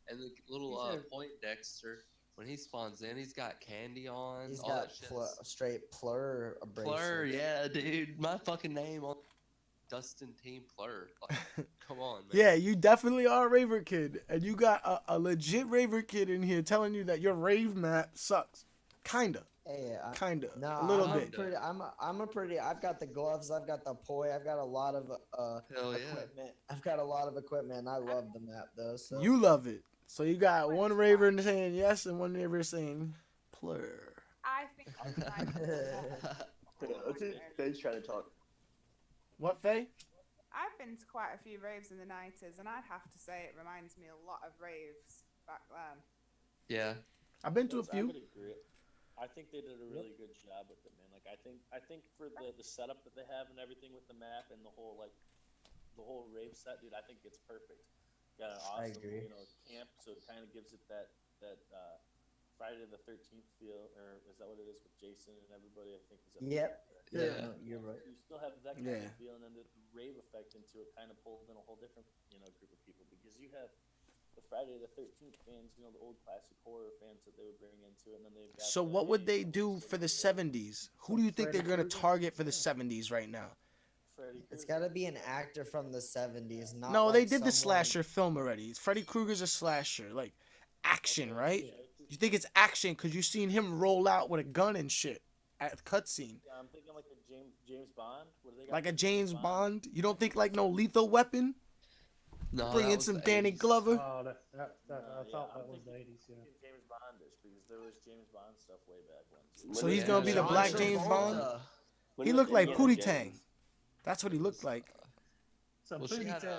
And the little point Dexter, when he spawns in, he's got candy on. He's all got that shit. straight plur abrasive. Plur, yeah, dude. My fucking name on Dustin Team Plur. Like, come on, man. Yeah, you definitely are a raver kid. And you got a legit raver kid in here telling you that your rave map sucks. Kinda. Hey, Kinda. no, a little I'm bit. I've got the gloves, I've got the poi, I've got a lot of Hell yeah. equipment. I've got a lot of equipment, and I love the map though. So You love it. So you got one raver saying yes and one raver saying plur. I think Faye's trying to talk. What, Faye? I've been to quite a few raves in the 90s, and I'd have to say it reminds me a lot of raves back then. Yeah. I've been to a I few. would agree. I think they did a really good job with it, man. Like I think for the setup that they have and everything with the map and the whole rave set, dude, I think it's perfect. Got an I awesome, agree. camp, so it kind of gives it that Friday the 13th feel, or is that what it is with Jason and everybody? I think is that Yep. Yeah. No, you're right. You still have that kind Yeah. of feel, and then the rave effect into it kind of pulls in a whole different, group of people, because you have the Friday the 13th fans, the old classic horror fans that they would bring into it, and then they've got So the, what would they hey, do for the 70s? Who do you think they're going to target for the 70s right now? Freddy It's Krueger. got to be an actor from the 70s. Not No, they like did the someone- slasher film already. Freddy Krueger's a slasher. Like, action, right? You think it's action because you've seen him roll out with a gun and shit at the cutscene. Yeah, I'm thinking like a James Bond. What do they got Like a for James Bond? You don't think like no Lethal Weapon? No, Bring that in was some the Danny 80s. Glover? Oh, I thought I'm that was the thinking- 80s. Yeah. thinking James Bondish, because there was James Bond stuff way back when. Too. So he's gonna be the Yeah. Black John James Bond? Travolta. When He was looked like Indiana Pootie Jones? Tang. That's what he looked like. Some Well, she pretty had tag.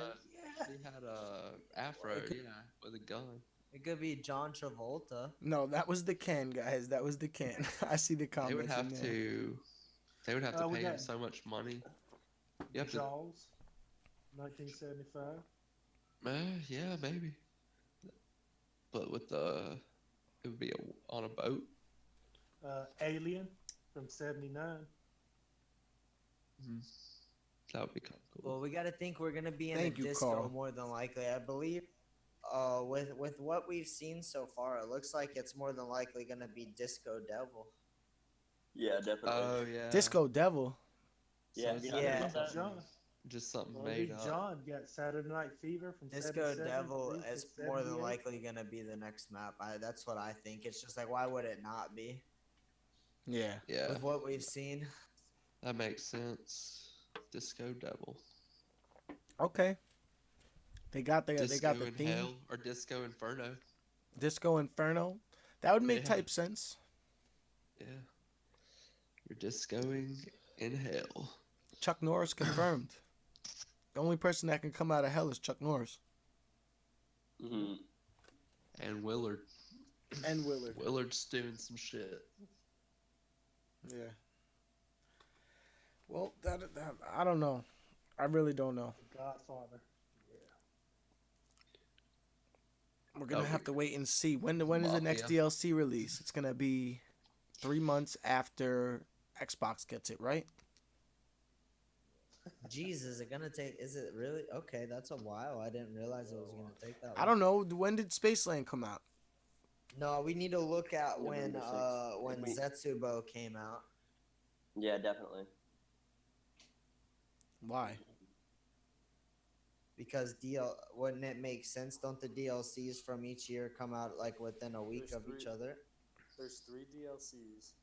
a afro, yeah, with a gun. It could be John Travolta. No, that was the can, guys. That was the can. I see the comments. They would have in there. to. They would have to we pay him got- so much money. You have to. Jaws, 1975. Yeah, maybe. But with it would be on a boat. Alien from 79. That would be kind of cool. Well, we got to think we're gonna be in Thank a you, disco Carl. more than likely. I believe. With what we've seen so far, it looks like it's more than likely gonna be Disco Devil. Yeah, definitely. Oh yeah. Disco Devil. yeah, So it's Yeah. not something- John. Just something Well, made up. John got Saturday Night Fever from Disco 77 Devil through to is more than 78. likely gonna be the next map. That's what I think. It's just like, why would it not be? Yeah. Yeah, With what we've seen. that makes sense. Disco Devil. Okay. They got the Disco the in theme. Hell or Disco Inferno. Disco Inferno. That would make Yeah. type sense. Yeah. You're discoing in hell. Chuck Norris confirmed. The only person that can come out of hell is Chuck Norris. hmm And Willard. And Willard. Willard's doing some shit. Yeah. Well, that I don't know. I really don't know. Godfather. We're gonna Oh, have to wait and see. When is the next Mafia. DLC release? It's gonna be 3 months after Xbox gets it, right? Jeez, is it gonna take? Is it really? Okay, that's a while. I didn't realize it was gonna take that. I don't know. When did Spaceland come out? No, we need to look at when November 6th. when We- Zetsubo came out. Yeah, definitely. Why? Because wouldn't it make sense? Don't the DLCs from each year come out like within a week There's of each other? There's 3 DLCs,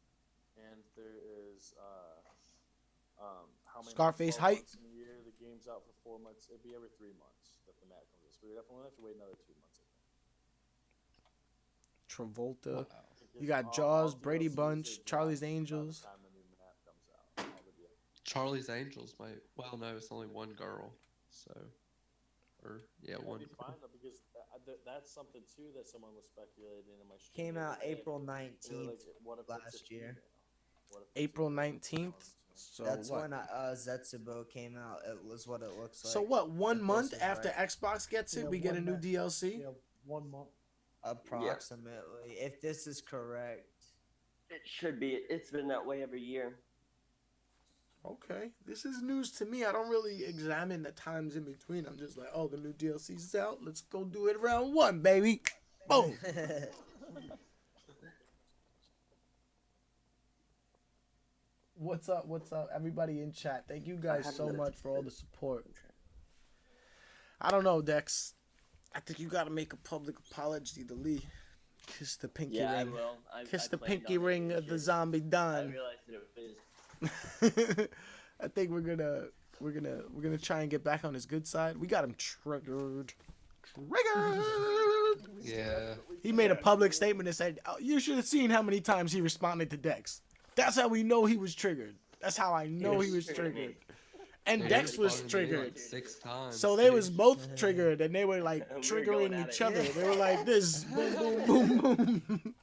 and there is how many? Scarface 12 Height? months in a year. The game's out for 4 months. It'd be every 3 months that the map comes out. So we definitely have to wait another 2 months. I think. Travolta. Wow. You got All Jaws, Brady DLCs Bunch, are dropped Charlie's by the Angels. time the new map comes out. All the DLCs. Charlie's Angels, mate. Well, no, it's only one girl. So, or yeah, That'd one. be fine though, because that's something too that someone was speculating in my stream. Came the out other day. April They were 19th. like, what if it's a last year. female? What if it's a April female? 19th. So That's what? when Zetsubo came out. It was what it looks like. So what? 1 If month this is after right. Xbox gets it, Yeah, we get a one new month. DLC. Yeah, 1 month. Approximately, if this is correct. It should be. It's been that way every year. Okay, this is news to me. I don't really examine the times in between. I'm just like, oh, the new DLC's out. Let's go do it round 1, baby. Boom. What's up? What's up? Everybody in chat. Thank you guys so much for all the support. I don't know, Dex. I think you got to make a public apology to Lee. Kiss the pinky Yeah, I ring. will. Kiss I the planned pinky on it ring this of the year. zombie I Don. realized that it was. I think we're gonna try and get back on his good side. We got him triggered. Yeah. He made a public statement and said, oh, "You should have seen how many times he responded to Dex. That's how we know he was triggered. That's how I know he was triggered." And Yeah, Dex he was responded to me triggered. like 6 times. So they too. was both triggered, and they were like We were triggering going at each it. other. They were like this, boom, boom, boom, boom.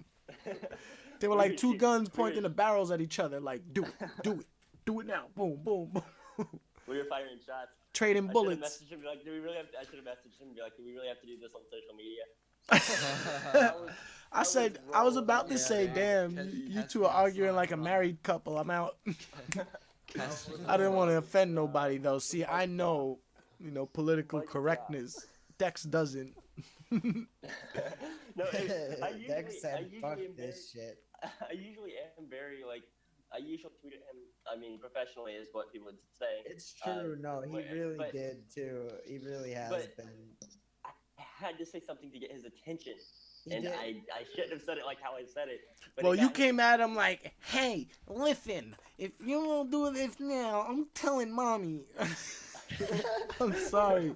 They were like two guns pointing the barrels at each other, like do it now, boom, boom, boom. We were firing shots. Trading I should have bullets. messaged him and be like, "Do we really have?" I should have messaged him and be like, "Do we really have to do this on social media?" I said, I was about to Yeah, say, man. damn, Catch- you catch two me are arguing outside, like a bro. married couple. I'm out. I didn't want to offend nobody though. See, I know, political correctness. Dex doesn't. No, I usually, Dex said, I "Fuck usually am this shit." I usually am very like. I usually tweet at him. I mean, professionally is what people would say. It's true. No, he really but- did too. He really has but- been. I had to say something to get his attention, He and did. I shouldn't have said it like how I said it. But Well, it you got- came at him like, hey, listen, if you don't do this now, I'm telling mommy. I'm sorry.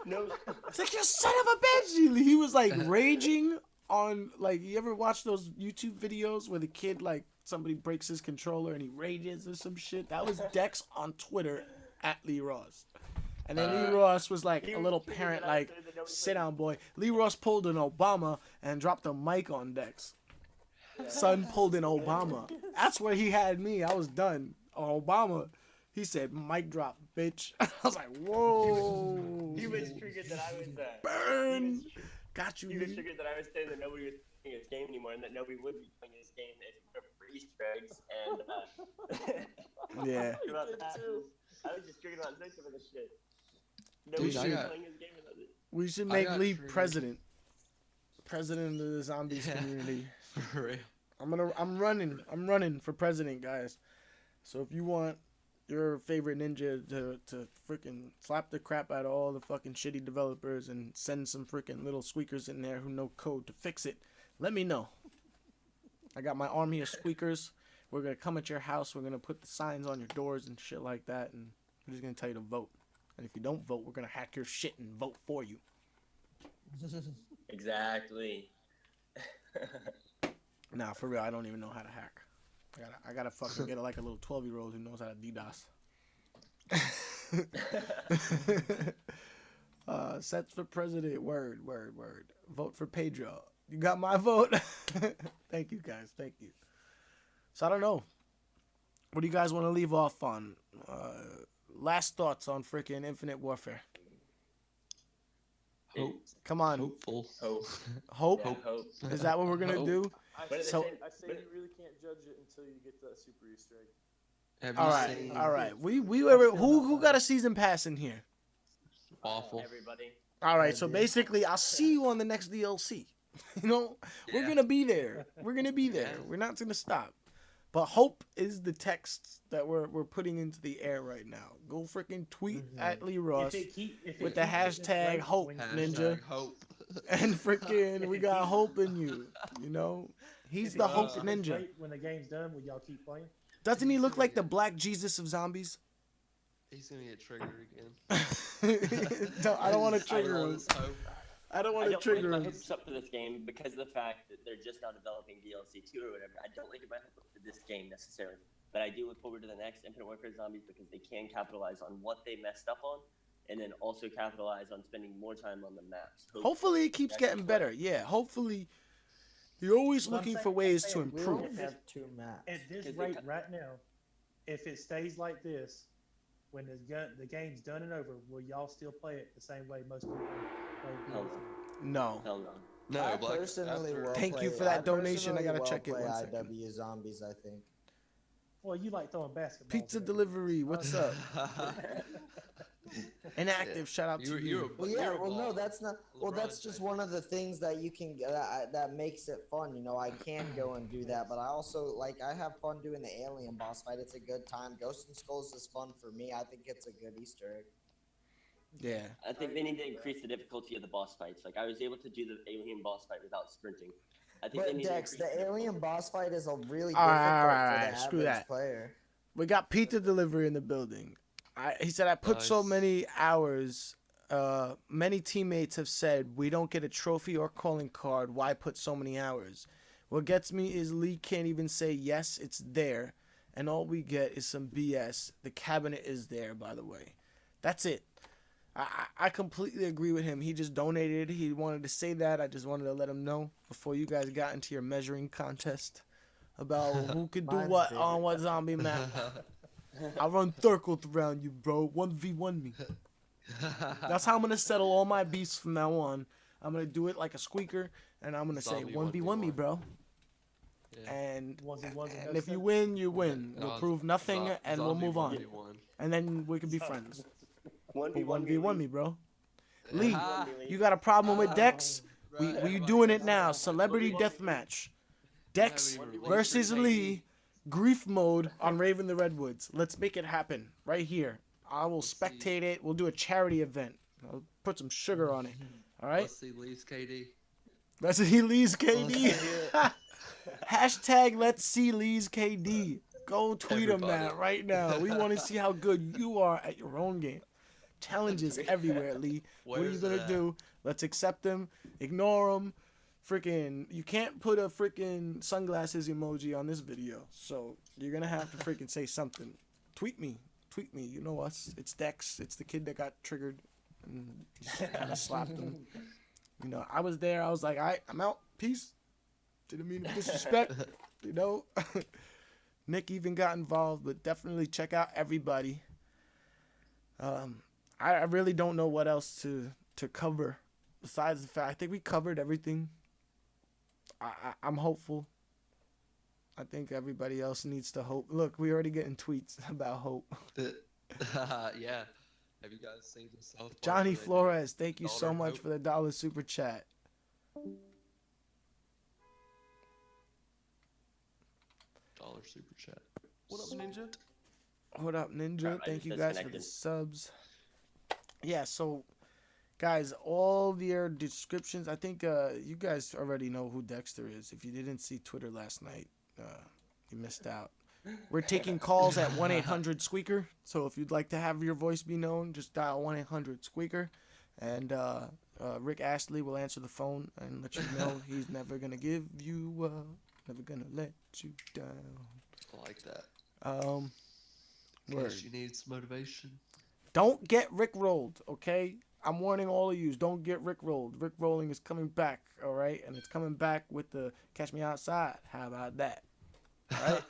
No, It's like, you son of a bitch. He was like raging on, like, you ever watch those YouTube videos where the kid, like, somebody breaks his controller and he rages or some shit? That was Dex on Twitter at Lee Ross. And then Lee Ross was like he a was little triggered parent, that I like, said that nobody sit played- down, boy. Lee Ross pulled an Obama and dropped a mic on Dex. Son pulled an Obama. That's where he had me. I was done. Obama. He said, mic drop, bitch. I was like, whoa. He was triggered that I was. Burn. Got you, He was Lee. triggered that I was saying that nobody was playing his game anymore, and that nobody would be playing his game if it weren't for Easter eggs. And Yeah. about did that. too. I was just triggered about this this shit. Dude, Nobody's I got- playing his game without it. We should I make got Lee triggered. president of the zombies Yeah. community. For real. I'm running for president, guys. So if you want your favorite ninja to freaking slap the crap out of all the fucking shitty developers and send some freaking little squeakers in there who know code to fix it, let me know. I got my army of squeakers. We're gonna come at your house. We're gonna put the signs on your doors and shit like that, and we're just gonna tell you to vote. And if you don't vote, we're gonna hack your shit and vote for you. Exactly. Nah, for real, I don't even know how to hack. I gotta fucking get like a little 12-year-old who knows how to DDoS. Sets for president. Word. Vote for Pedro. You got my vote. Thank you, guys. Thank you. So I don't know. What do you guys want to leave off on? Last thoughts on freaking Infinite Warfare. Hope. Come on. Hopeful. Hope? Yeah, hope. Is that what we're going to Hope. do? But at the So- same- I say you really can't judge it until you get that super Easter egg. Have All you right. seen All right. Who got a season pass in here? Waffle? Everybody. All right. So basically, I'll see you on the next DLC. You know, we're Yeah. going to be there. We're going to be there. Yeah. We're not going to stop. But hope is the text that we're putting into the air right now. Go freaking tweet at Lee Ross If it with the keeps this hashtag rate, hope, when- Ninja. Hashtag hope. And freaking, we got hope in you. You know, he's if it the keeps hope this ninja. rate When the game's done, will y'all keep playing? Doesn't he look like the Black Jesus of zombies? He's gonna get triggered again. No, I don't want to I trigger know him. His hope. I don't I want to don't trigger like my him. hopes up for this game because of the fact that they're just now developing DLC 2 or whatever. I don't like my hopes up for this game necessarily. But I do look forward to the next Infinite Warfare Zombies because they can capitalize on what they messed up on and then also capitalize on spending more time on the maps. Hopefully it keeps That's getting what- better. Yeah, hopefully you're always But I'm looking saying- for ways to We improve. only have 2 maps. At this 'Cause they rate cut- right now, if it stays like this, when the game's done and over, will y'all still play it the same way most people play Hell DLC? No. Hell no. No, I Black, personally after- will Thank play, you for that I donation. I personally gotta will check it play 1 second. IW Zombies, I think. Well, you like throwing basketballs. Pizza and delivery, what's up? everything. Inactive, shout out to You're you. Well, yeah. You're a Well, no, baller. that's not. Well, that's LeBron just James. one of the things that you can that makes it fun. You know, I can go and do that, but I also I have fun doing the alien boss fight. It's a good time. Ghost and Skulls is fun for me. I think it's a good Easter egg. Yeah. I think they need to increase the difficulty of the boss fights. Like I was able to do the alien boss fight without sprinting. I think they But need Dex, to the increase alien boss fight is a really All difficult right, for the screw average that. player. We got pizza delivery in the building. He said I put so Nice. many hours. Many teammates have said we don't get a trophy or calling card. Why put so many hours? What gets me is Lee can't even say yes, it's there, and all we get is some BS. The cabinet is there, by the way. That's it. I completely agree with him. He just donated. He wanted to say that. I just wanted to let him know before you guys got into your measuring contest about who could do Mine's what bigger. on what zombie map. I run circles around you, bro. 1v1 me. That's how I'm going to settle all my beefs from now on. I'm going to do it like a squeaker, and I'm going to say Zombie 1v1 me, 1v1. bro. Yeah. And, Ones and ones and and no if you sense. win, you win. No, We'll prove nothing, zo- and we'll zombie move on. 1v1. And then we can be friends. one But 1v1 me, bro. Yeah. Lee, you got a problem with Dex? We Right. doing it now. Celebrity deathmatch. Dex Haven't even versus released your Lee. Grief mode on Raven the Redwoods. Let's make it happen right here. I will Let's see. spectate it. We'll do a charity event. I'll put some sugar on it. All right. Let's see Lee's KD. Let's see Lee's KD. Let's see it. Hashtag let's see Lee's KD. Go tweet him that Everybody. right now. We want to see how good you are at your own game. Challenges everywhere, Lee. What are you Where's gonna it at? do? Let's accept them. Ignore them. Freaking, you can't put a freaking sunglasses emoji on this video. So you're gonna have to freaking say something. Tweet me. Tweet me. You know us. It's Dex. It's the kid that got triggered and kind of slapped him. You know, I was there. I was like, all right, I'm out. Peace. Didn't mean to disrespect. You know, Nick even got involved, but definitely check out everybody. I really don't know what else to cover besides the fact I think we covered everything. I'm hopeful. I think everybody else needs to hope. Look, we already getting tweets about hope. Yeah. Have you guys seen the South Park? Johnny where they do Flores, thank you so Daughter much Hope? for the $1 super chat. Dollar super chat? What up, Ninja? What up, Ninja? Alright, I Thank just you guys for the disconnected. subs. Yeah, so guys, all your descriptions, I think you guys already know who Dexter is. If you didn't see Twitter last night, you missed out. We're taking calls at 1-800-SQUEAKER. So if you'd like to have your voice be known, just dial 1-800-SQUEAKER. And Rick Astley will answer the phone and let you know he's never going to give you, never going to let you down. I like that. Word. Case you need some motivation. Don't get rickrolled, okay? I'm warning all of you. Don't get rickrolled. Rickrolling is coming back, all right? And it's coming back with the Catch Me Outside. How about that? All right?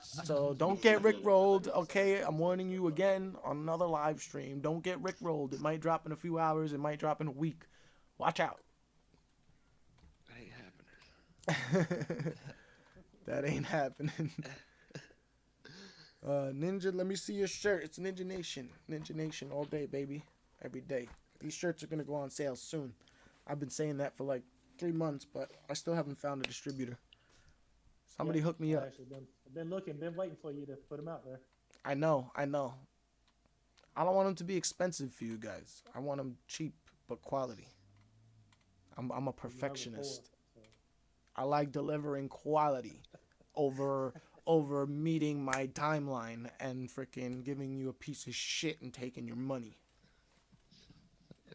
So don't get rickrolled, okay? I'm warning you again on another live stream. Don't get rickrolled. It might drop in a few hours. It might drop in a week. Watch out. Ain't happening. That ain't happening. Ninja, let me see your shirt. It's Ninja Nation. Ninja Nation all day, baby. Every day. These shirts are going to go on sale soon. I've been saying that for like 3 months, but I still haven't found a distributor. Somebody hook me up. I've been looking, been waiting for you to put them out there. I know. I don't want them to be expensive for you guys. I want them cheap but quality. I'm a perfectionist. I like delivering quality over meeting my timeline and freaking giving you a piece of shit and taking your money.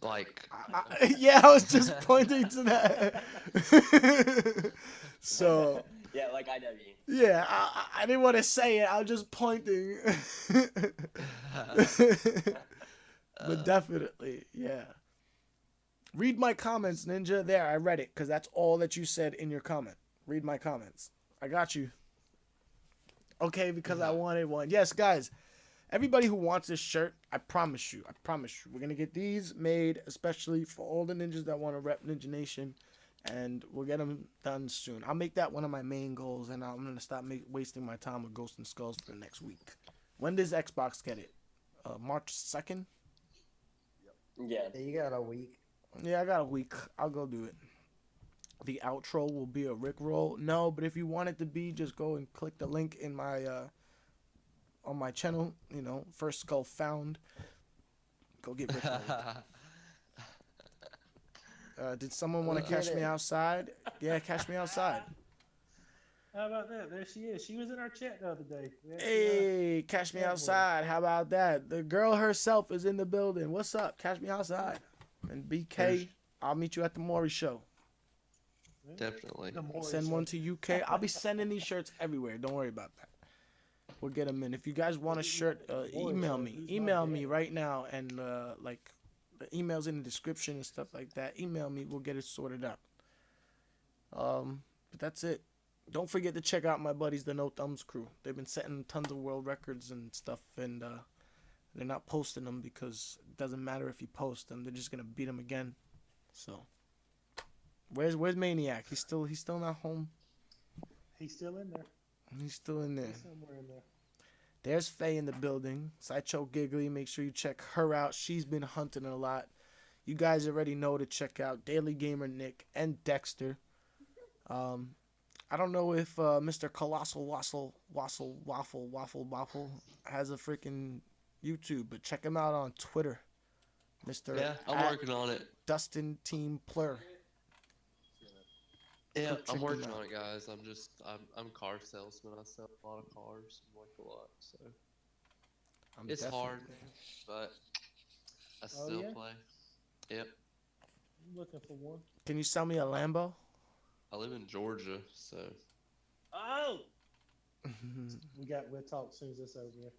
Like, yeah, I was just pointing to that. So Yeah, like IW. yeah, I didn't want to say it. I was just pointing. But definitely, yeah. Read my comments, Ninja. There, I read it because that's all that you said in your comment. Read my comments. I got you. Okay, because I wanted one. Yes, guys. Everybody who wants this shirt, I promise you, we're going to get these made especially for all the ninjas that want to rep Ninja Nation, and we'll get them done soon. I'll make that one of my main goals, and I'm going to stop wasting my time with Ghost and Skulls for the next week. When does Xbox get it? March 2nd? Yeah. You got a week. Yeah, I got a week. I'll go do it. The outro will be a Rickroll. No, but if you want it to be, just go and click the link in my on my channel. You know, First Skull Found. Go get Rickrolled. Did someone want to catch me outside? Yeah, catch me outside. How about that? There she is. She was in our chat the other day. Yeah, Hey, catch me outside. How about that? The girl herself is in the building. What's up? Catch me outside. And BK, I'll meet you at the Maury show. definitely. Send one to UK. I'll be sending these shirts everywhere. Don't worry about that. We'll get them in. If you guys want a shirt, email me. Email me right now. And like the email's in the description and stuff like that. Email me. We'll get it sorted out. But that's it. Don't forget to check out my buddies, the No Thumbs crew. They've been setting tons of world records and stuff. And they're not posting them because it doesn't matter if you post them. They're just going to beat them again. So, where's Maniac? He's still not home. He's still in there. He's still in there. He's somewhere in there. There's Faye in the building. Sideshow Giggly. Make sure you check her out. She's been hunting a lot. You guys already know to check out Daily Gamer Nick and Dexter. I don't know if Mr. ColossalWaffle has a freaking YouTube, but check him out on Twitter. Mr. Yeah, I'm working on it. Dustin Team Plur. Yeah, check I'm him working out. on it, guys. I'm a car salesman. I sell a lot of cars and work a lot, so it's hard, but I still play. Yep. I'm looking for one. Can you sell me a Lambo? I live in Georgia, so. Oh! We'll talk as soon as it's over here.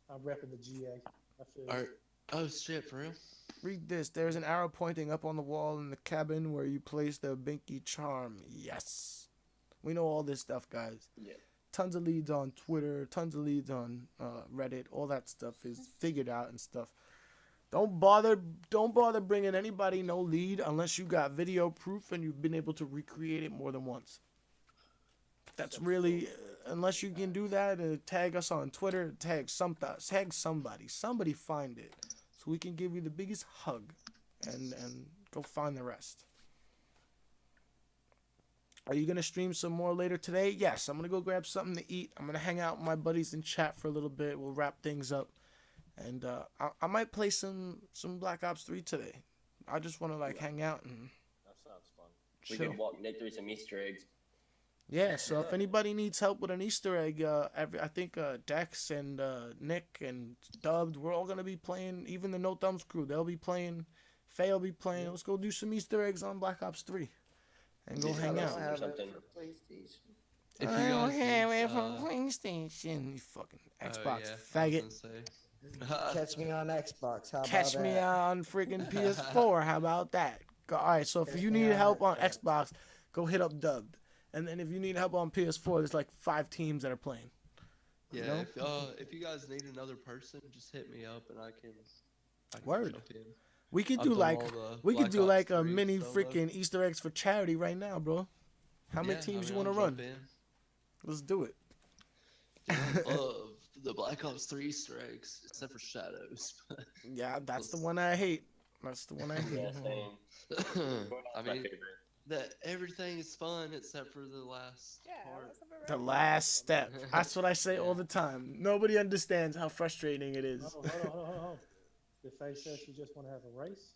I'm repping the GA. I feel All right. Oh shit, for real? Read this. There's an arrow pointing up on the wall in the cabin where you place the Binky charm. Yes. We know all this stuff, guys. Yeah. Tons of leads on Twitter. Tons of leads on Reddit. All that stuff is figured out and stuff. Don't bother bringing anybody no lead unless you got video proof and you've been able to recreate it more than once. That's really, unless you can do that, tag us on Twitter, tag somebody. Somebody find it so we can give you the biggest hug and go find the rest. Are you going to stream some more later today? Yes, I'm going to go grab something to eat. I'm going to hang out with my buddies and chat for a little bit. We'll wrap things up. And I might play some Black Ops 3 today. I just want to hang out and That sounds fun. We chill. can walk Nick through some Easter eggs. Yeah, so if anybody needs help with an Easter egg, I think Dex and Nick and Dubbed, we're all gonna be playing. Even the No Thumbs crew, they'll be playing. Faye will be playing. Let's go do some Easter eggs on Black Ops 3 and go hang out. Or something. If I you don't guys have use, it from PlayStation. You fucking Xbox yeah, I was faggot. gonna say, Catch me on Xbox. How Catch about me that? on freaking PS4. How about that? All right, so if Catch you me need on help on Xbox. Xbox, go hit up Dubbed. And then if you need help on PS4, there's like 5 teams that are playing. Yeah, You know? if you guys need another person, just hit me up and I can Word. jump in. We could I've do done like all the we could Black do Ops like a 3 mini solo. freaking Easter eggs for charity right now, bro. How many teams you want to I'll run? jump in. Let's do it. Dude, I love the Black Ops 3 Easter eggs, except for Shadows. Yeah, that's the one I hate. That's the one I hate. Yeah, same. I My mean, favorite. that everything is fun except for the last Yeah, part. let's have a The race. last step. That's what I say all the time. Nobody understands how frustrating it is. Hold on. Did Faye says she just want to have a race?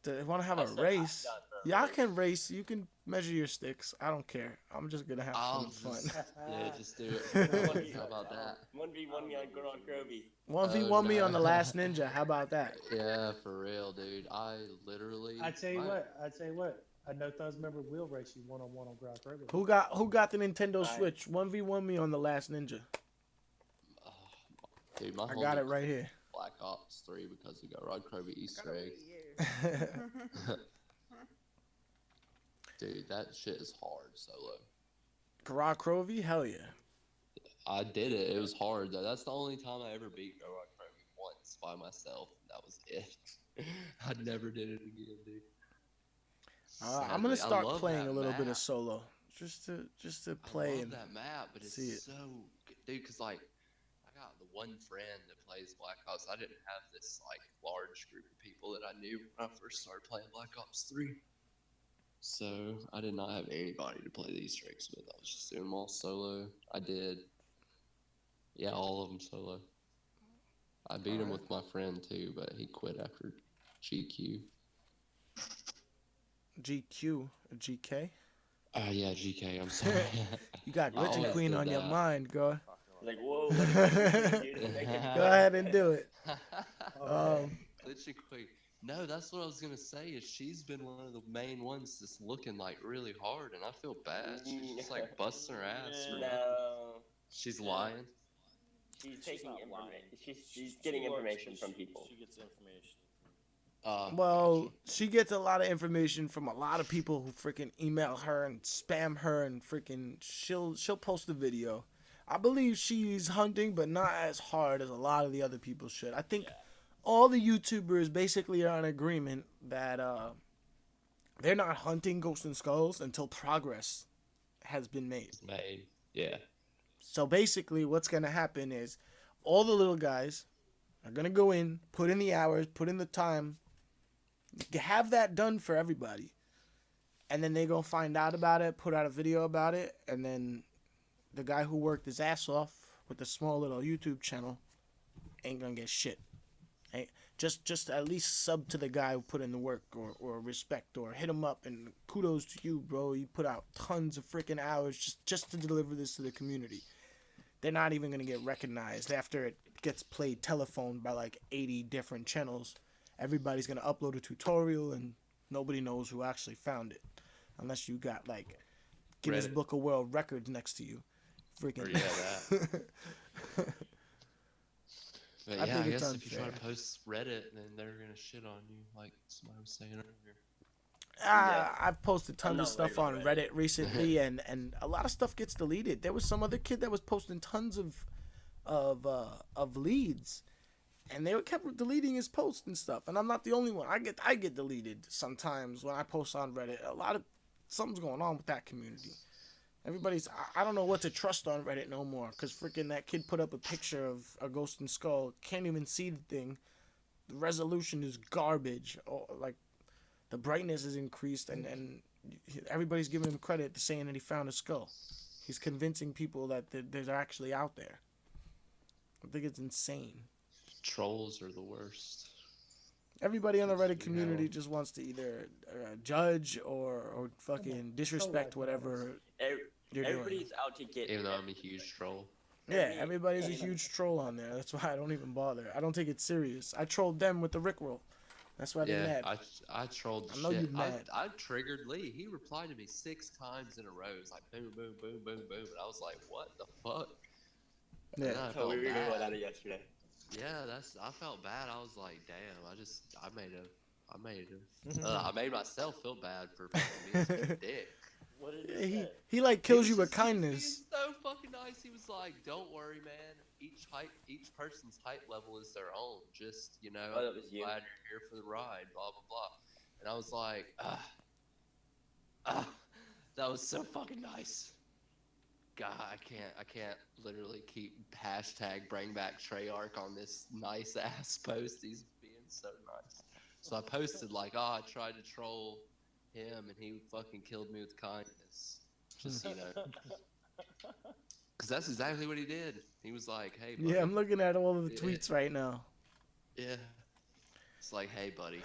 They want to have I a said I'm race. down for a Y'all race. can race. You can measure your sticks. I don't care. I'm just gonna have I'll some fun. just, yeah, just do it. How about that? 1v1 me on Gong Kroby. 1v1 me on the no. last ninja. How about that? Yeah, for real, dude. I literally. I tell you what. A No Thumbs member will race you one-on-one on Ground Kroger. Who got the Nintendo Alright. Switch? 1v1 me on the last ninja. Oh, dude, my I got homie it right here. Black Ops 3 because he got Rod Kroby Easter Gotta egg. be you. Dude, that shit is hard solo. Garage Crovey? Hell yeah. I did it. It was hard though. That's the only time I ever beat Rod Kroby once by myself. That was it. I never did it again, dude. I'm gonna Sadly, I start love playing that a little bit of map. solo, just to play I love and that map, but it's see it. so good, dude. Cause like, I got the one friend that plays Black Ops. I didn't have this like large group of people that I knew when I first started playing Black Ops 3. So I did not have anybody to play the Easter eggs with. I was just doing them all solo. I did, yeah, all of them solo. I beat him with my friend too, but he quit after GQ. GQ, GK. Yeah, GK. I'm sorry. You got I Glitching always Queen did on your that. mind, go. Like, whoa, what did you do to make it? Go ahead and do it. Glitching Queen. No, that's what I was gonna say. Is she's been one of the main ones just looking like really hard, and I feel bad. She's just like busting her ass. For nothing. No. She's lying. She's She's taking not information. lying. She's getting She looks, information but from people. She gets information. Well, she gets a lot of information from a lot of people who freaking email her and spam her and freaking she'll post a video. I believe she's hunting, but not as hard as a lot of the other people should. I think all the YouTubers basically are in agreement that they're not hunting Ghost and Skulls until progress has been made. Made. Yeah. So basically, what's gonna happen is all the little guys are gonna go in, put in the hours, put in the time, have that done for everybody, and then they gonna find out about it, put out a video about it, and then the guy who worked his ass off with the small little YouTube channel ain't gonna get shit. Hey, just at least sub to the guy who put in the work, or respect, or hit him up and kudos to you, bro. You put out tons of freaking hours just to deliver this to the community. They're not even gonna get recognized after it gets played telephone by like 80 different channels. Everybody's gonna upload a tutorial and nobody knows who actually found it, unless you got like Guinness Reddit. Book of World Records next to you. Freaking. Or yeah, that. But I yeah, think I it's guess if you try to unfair. post Reddit, then they're gonna shit on you, like somebody was saying earlier. I've posted tons I'm of not stuff worried on about Reddit recently, and a lot of stuff gets deleted. There was some other kid that was posting tons of leads, and they kept deleting his posts and stuff. And I'm not the only one. I get deleted sometimes when I post on Reddit. Something's going on with that community. Everybody's I don't know what to trust on Reddit no more, because freaking that kid put up a picture of a ghost and skull. Can't even see the thing. The resolution is garbage. Like the brightness is increased, and everybody's giving him credit, saying that he found a skull. He's convincing people that they're actually out there. I think it's insane. Trolls are the worst. Everybody on the Reddit You community know. just wants to either judge or fucking disrespect whatever you're doing. Everybody's out to get. Even though I'm a huge troll. Yeah, everybody's a huge troll on there. That's why I don't even bother. I don't take it serious. I trolled them with the Rickroll. That's why they're Yeah, mad. I trolled the I know shit. you're mad. I triggered Lee. He replied to me 6 times in a row. It's like boom, boom, boom, boom, boom, and I was like, what the fuck? Yeah. And then I So felt we were bad. going at it yesterday. Yeah, I felt bad. I was like, damn. I made myself feel bad for fucking being such a dick. What did Yeah, he say? he like He kills was you with just he was being kindness. so fucking nice. He was like, "Don't worry, man. Each person's hype level is their own. Just Oh, I'm that was you. glad you're here for the ride. Blah blah blah." And I was like, ah, that was so fucking nice. God, I can't literally keep hashtag bring back Treyarch on this nice ass post. He's being so nice. So I posted like, I tried to troll him and he fucking killed me with kindness. Just because that's exactly what he did. He was like, "Hey, buddy." Yeah, I'm looking at all of the Yeah. tweets right now. Yeah. It's like, "Hey, buddy,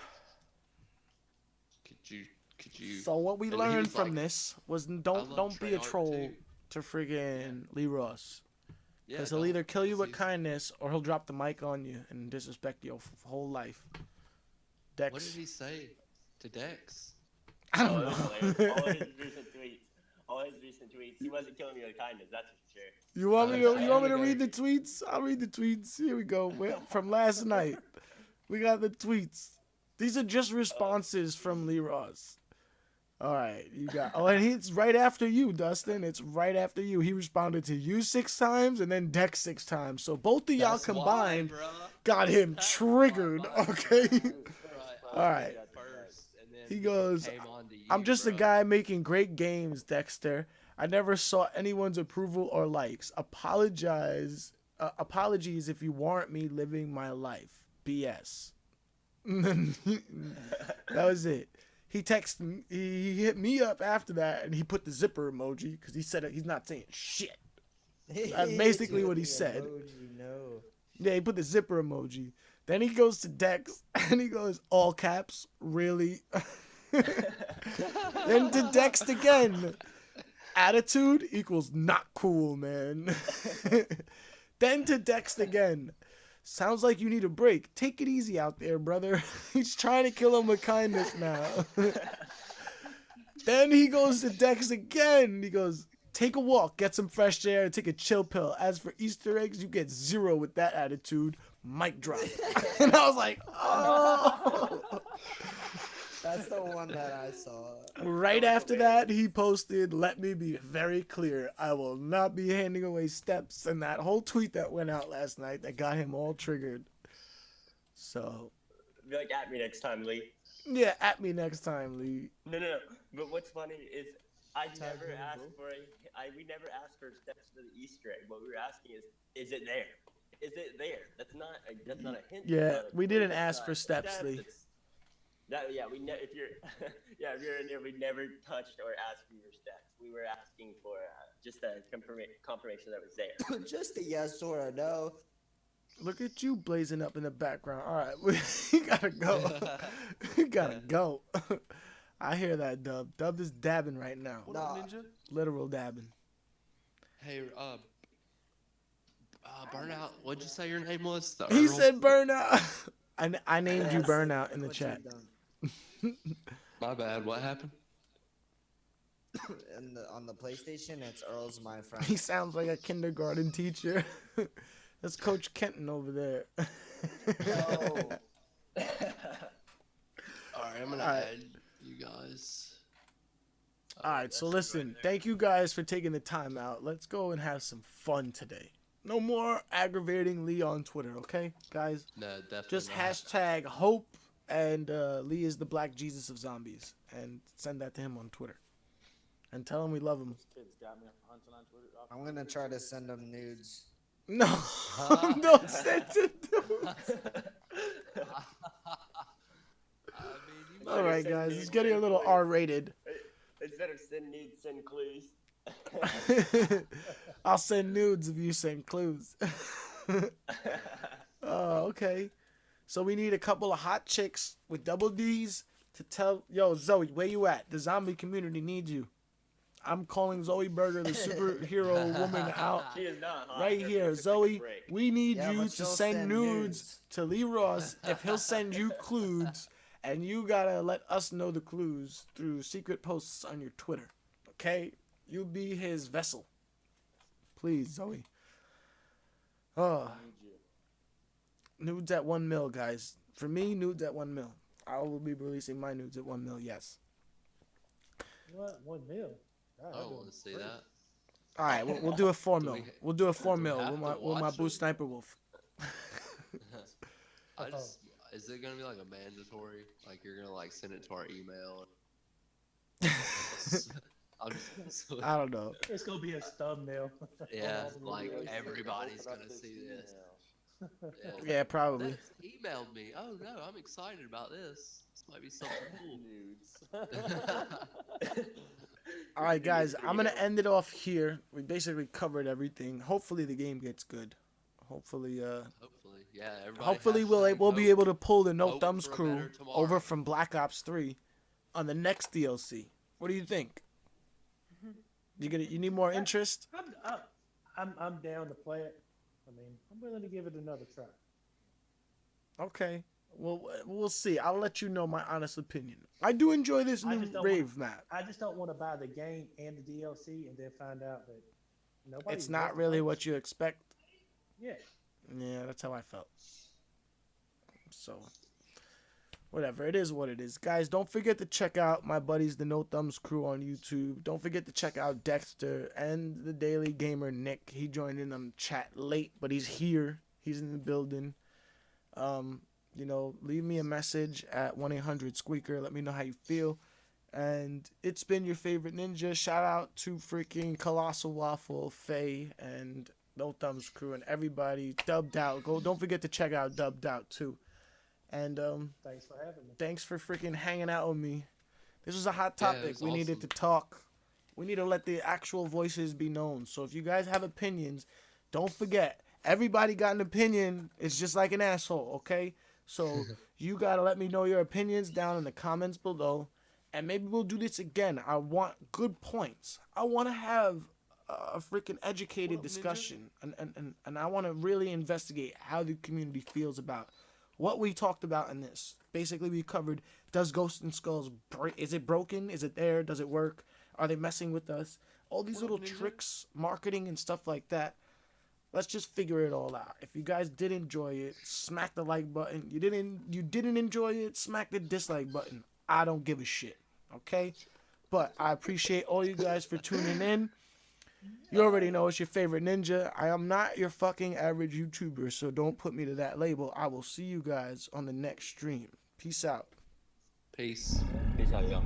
could you could you?" So what we And he learned was from like, this was "I don't love be a Treyarch troll too." to friggin' Lee Ross. Yeah, Because he'll don't. either kill you with He's- kindness or he'll drop the mic on you and disrespect your whole life. Dex. What did he say to Dex? I Oh, don't it was know. hilarious. All his recent tweets. He wasn't killing me with kindness, that's for sure. You want me I to? You want me to gotta read the go. tweets? I'll read the tweets. Here we go. From last night, we got the tweets. These are just responses from Lee Ross. All right, you got. Oh, and it's right after you, Dustin. It's right after you. He responded to you 6 times and then Dex 6 times. So both of y'all That's why, combined bruh. got him That's triggered. why, Okay. Right, All right. First, and then He goes, came on to you, I'm just a bruh. guy making great games, Dexter. I never saw anyone's approval or likes. Apologies if you warrant me living my life. BS. That was it. He texted, he hit me up after that, and he put the zipper emoji because he said he's not saying shit. That's basically what he said. Emoji, no. Yeah, he put the zipper emoji. Then he goes to Dex, and he goes, all caps, really? Then to Dex again. Attitude equals not cool, man. Then to Dex again. Sounds like you need a break. Take it easy out there, brother. He's trying to kill him with kindness now. Then he goes to Dex again. He goes, take a walk, get some fresh air, and take a chill pill. As for Easter eggs, you get 0 with that attitude. Mic drop. And I was like, oh. That's the one that I saw. Right after that, he posted, let me be very clear. I will not be handing away steps. And that whole tweet that went out last night that got him all triggered. So, Be like, at me next time, Lee. yeah, at me next time, Lee. No. But what's funny is I Tag never him, asked bro. we never asked for steps for the Easter egg. What we were asking is it there? Is it there? That's not a hint. Yeah, that's not a we clue, didn't that's ask not for steps, Lee. If you're if you're in there, we never touched or asked for your steps. We were asking for just a confirmation that it was there. Just a yes or a no. Look at you blazing up in the background. All right, we gotta go. We gotta go. I hear that, Dub. Dub is dabbing right now. What up, Ninja? Literal dabbing. Hey, Burnout. What'd you say your name was? The He Earl? said burnout. I named you Yes, burnout in the what chat. you done. My bad. What happened? And on the PlayStation, it's Earl's my friend. He sounds like a kindergarten teacher. That's Coach Kenton over there. Oh. All right, I'm gonna All right. add you guys. All right, so listen, thank you guys for taking the time out. Let's go and have some fun today. No more aggravating Lee on Twitter, okay, guys? No, definitely. Just not. hashtag hope and Lee is the Black Jesus of zombies, and send that to him on Twitter. And tell him we love him. Those kids got me hunting on Twitter. I'm gonna try to send him nudes. No, don't send it. I mean, you All right, guys, it's getting a little R-rated. Instead of send nudes, send clues. I'll send nudes if you send clues. Oh, okay. So we need a couple of hot chicks with double D's to tell, yo, Zoe, where you at? The zombie community needs you. I'm calling Zoe Berger the superhero woman out She is not hot. right Her here. face is Zoe, break. we need Yeah, you but to she'll send send nudes nudes. to Lee Ross if he'll send you clues, and you gotta let us know the clues through secret posts on your Twitter. Okay? You be his vessel. Please, Zoe. Oh, I need you. Nudes at 1 mil, guys. For me, nudes at 1 mil. I will be releasing my nudes at 1 mil. Yes. What? 1 mil? God, I I'd don't do want it to see for free. that. All right, we'll do a 4 Do mil. we- We'll do a 4 do we mil have with to my watch boo it? sniper wolf. I just is it gonna be like a mandatory? Like you're gonna like send it to our email? I'm just, I don't know. It's gonna be a thumbnail. yeah, All the like videos. everybody's Open up gonna this see this. email. Yeah. Yeah, probably. Dex emailed me. Oh no, I'm excited about this. This might be something cool. Nudes. All right, guys, I'm gonna end it off here. We basically covered everything. Hopefully, the game gets good. Hopefully, Hopefully, yeah. Everybody. hopefully hashtag we'll be hope. able to pull the No Hope Thumbs for a crew better tomorrow. over from Black Ops 3 on the next DLC. What do you think? You need more interest? I'm down to play it. I mean, I'm willing to give it another try. Okay. Well, we'll see. I'll let you know my honest opinion. I do enjoy this I new just don't Rave map. I just don't want to buy the game and the DLC and then find out that nobody. It's not really what you expect. Yeah. Yeah, that's how I felt. So, whatever. It is what it is. Guys, don't forget to check out my buddies, the No Thumbs crew on YouTube. Don't forget to check out Dexter and the Daily Gamer Nick. He joined in on chat late, but he's here. He's in the building. Leave me a message at 1-800-SQUEAKER. Let me know how you feel. And it's been your favorite ninja. Shout out to freaking ColossalWaffle, Faye, and No Thumbs crew, and everybody. Dvbbd Out. Don't forget to check out Dvbbd Out too. And Thanks for having me. thanks for freaking hanging out with me. This was a hot Yeah, it topic. was We needed to awesome. talk. We need to let the actual voices be known. So if you guys have opinions, don't forget. Everybody got an opinion. It's just like an asshole, okay? So you got to let me know your opinions down in the comments below. And maybe we'll do this again. I want good points. I want to have a freaking educated What up, Ninja? discussion. And I want to really investigate how the community feels about what we talked about in this. Basically, we covered, does Ghost and Skulls break? Is it broken? Is it there? Does it work? Are they messing with us? All these What little up, Ninja? tricks, marketing, and stuff like that. Let's just figure it all out. If you guys did enjoy it, smack the like button. You didn't enjoy it, smack the dislike button. I don't give a shit. Okay? But I appreciate all you guys for tuning in. You already know it's your favorite ninja. I am not your fucking average YouTuber, so don't put me to that label. I will see you guys on the next stream. Peace out. Peace. Peace out, y'all.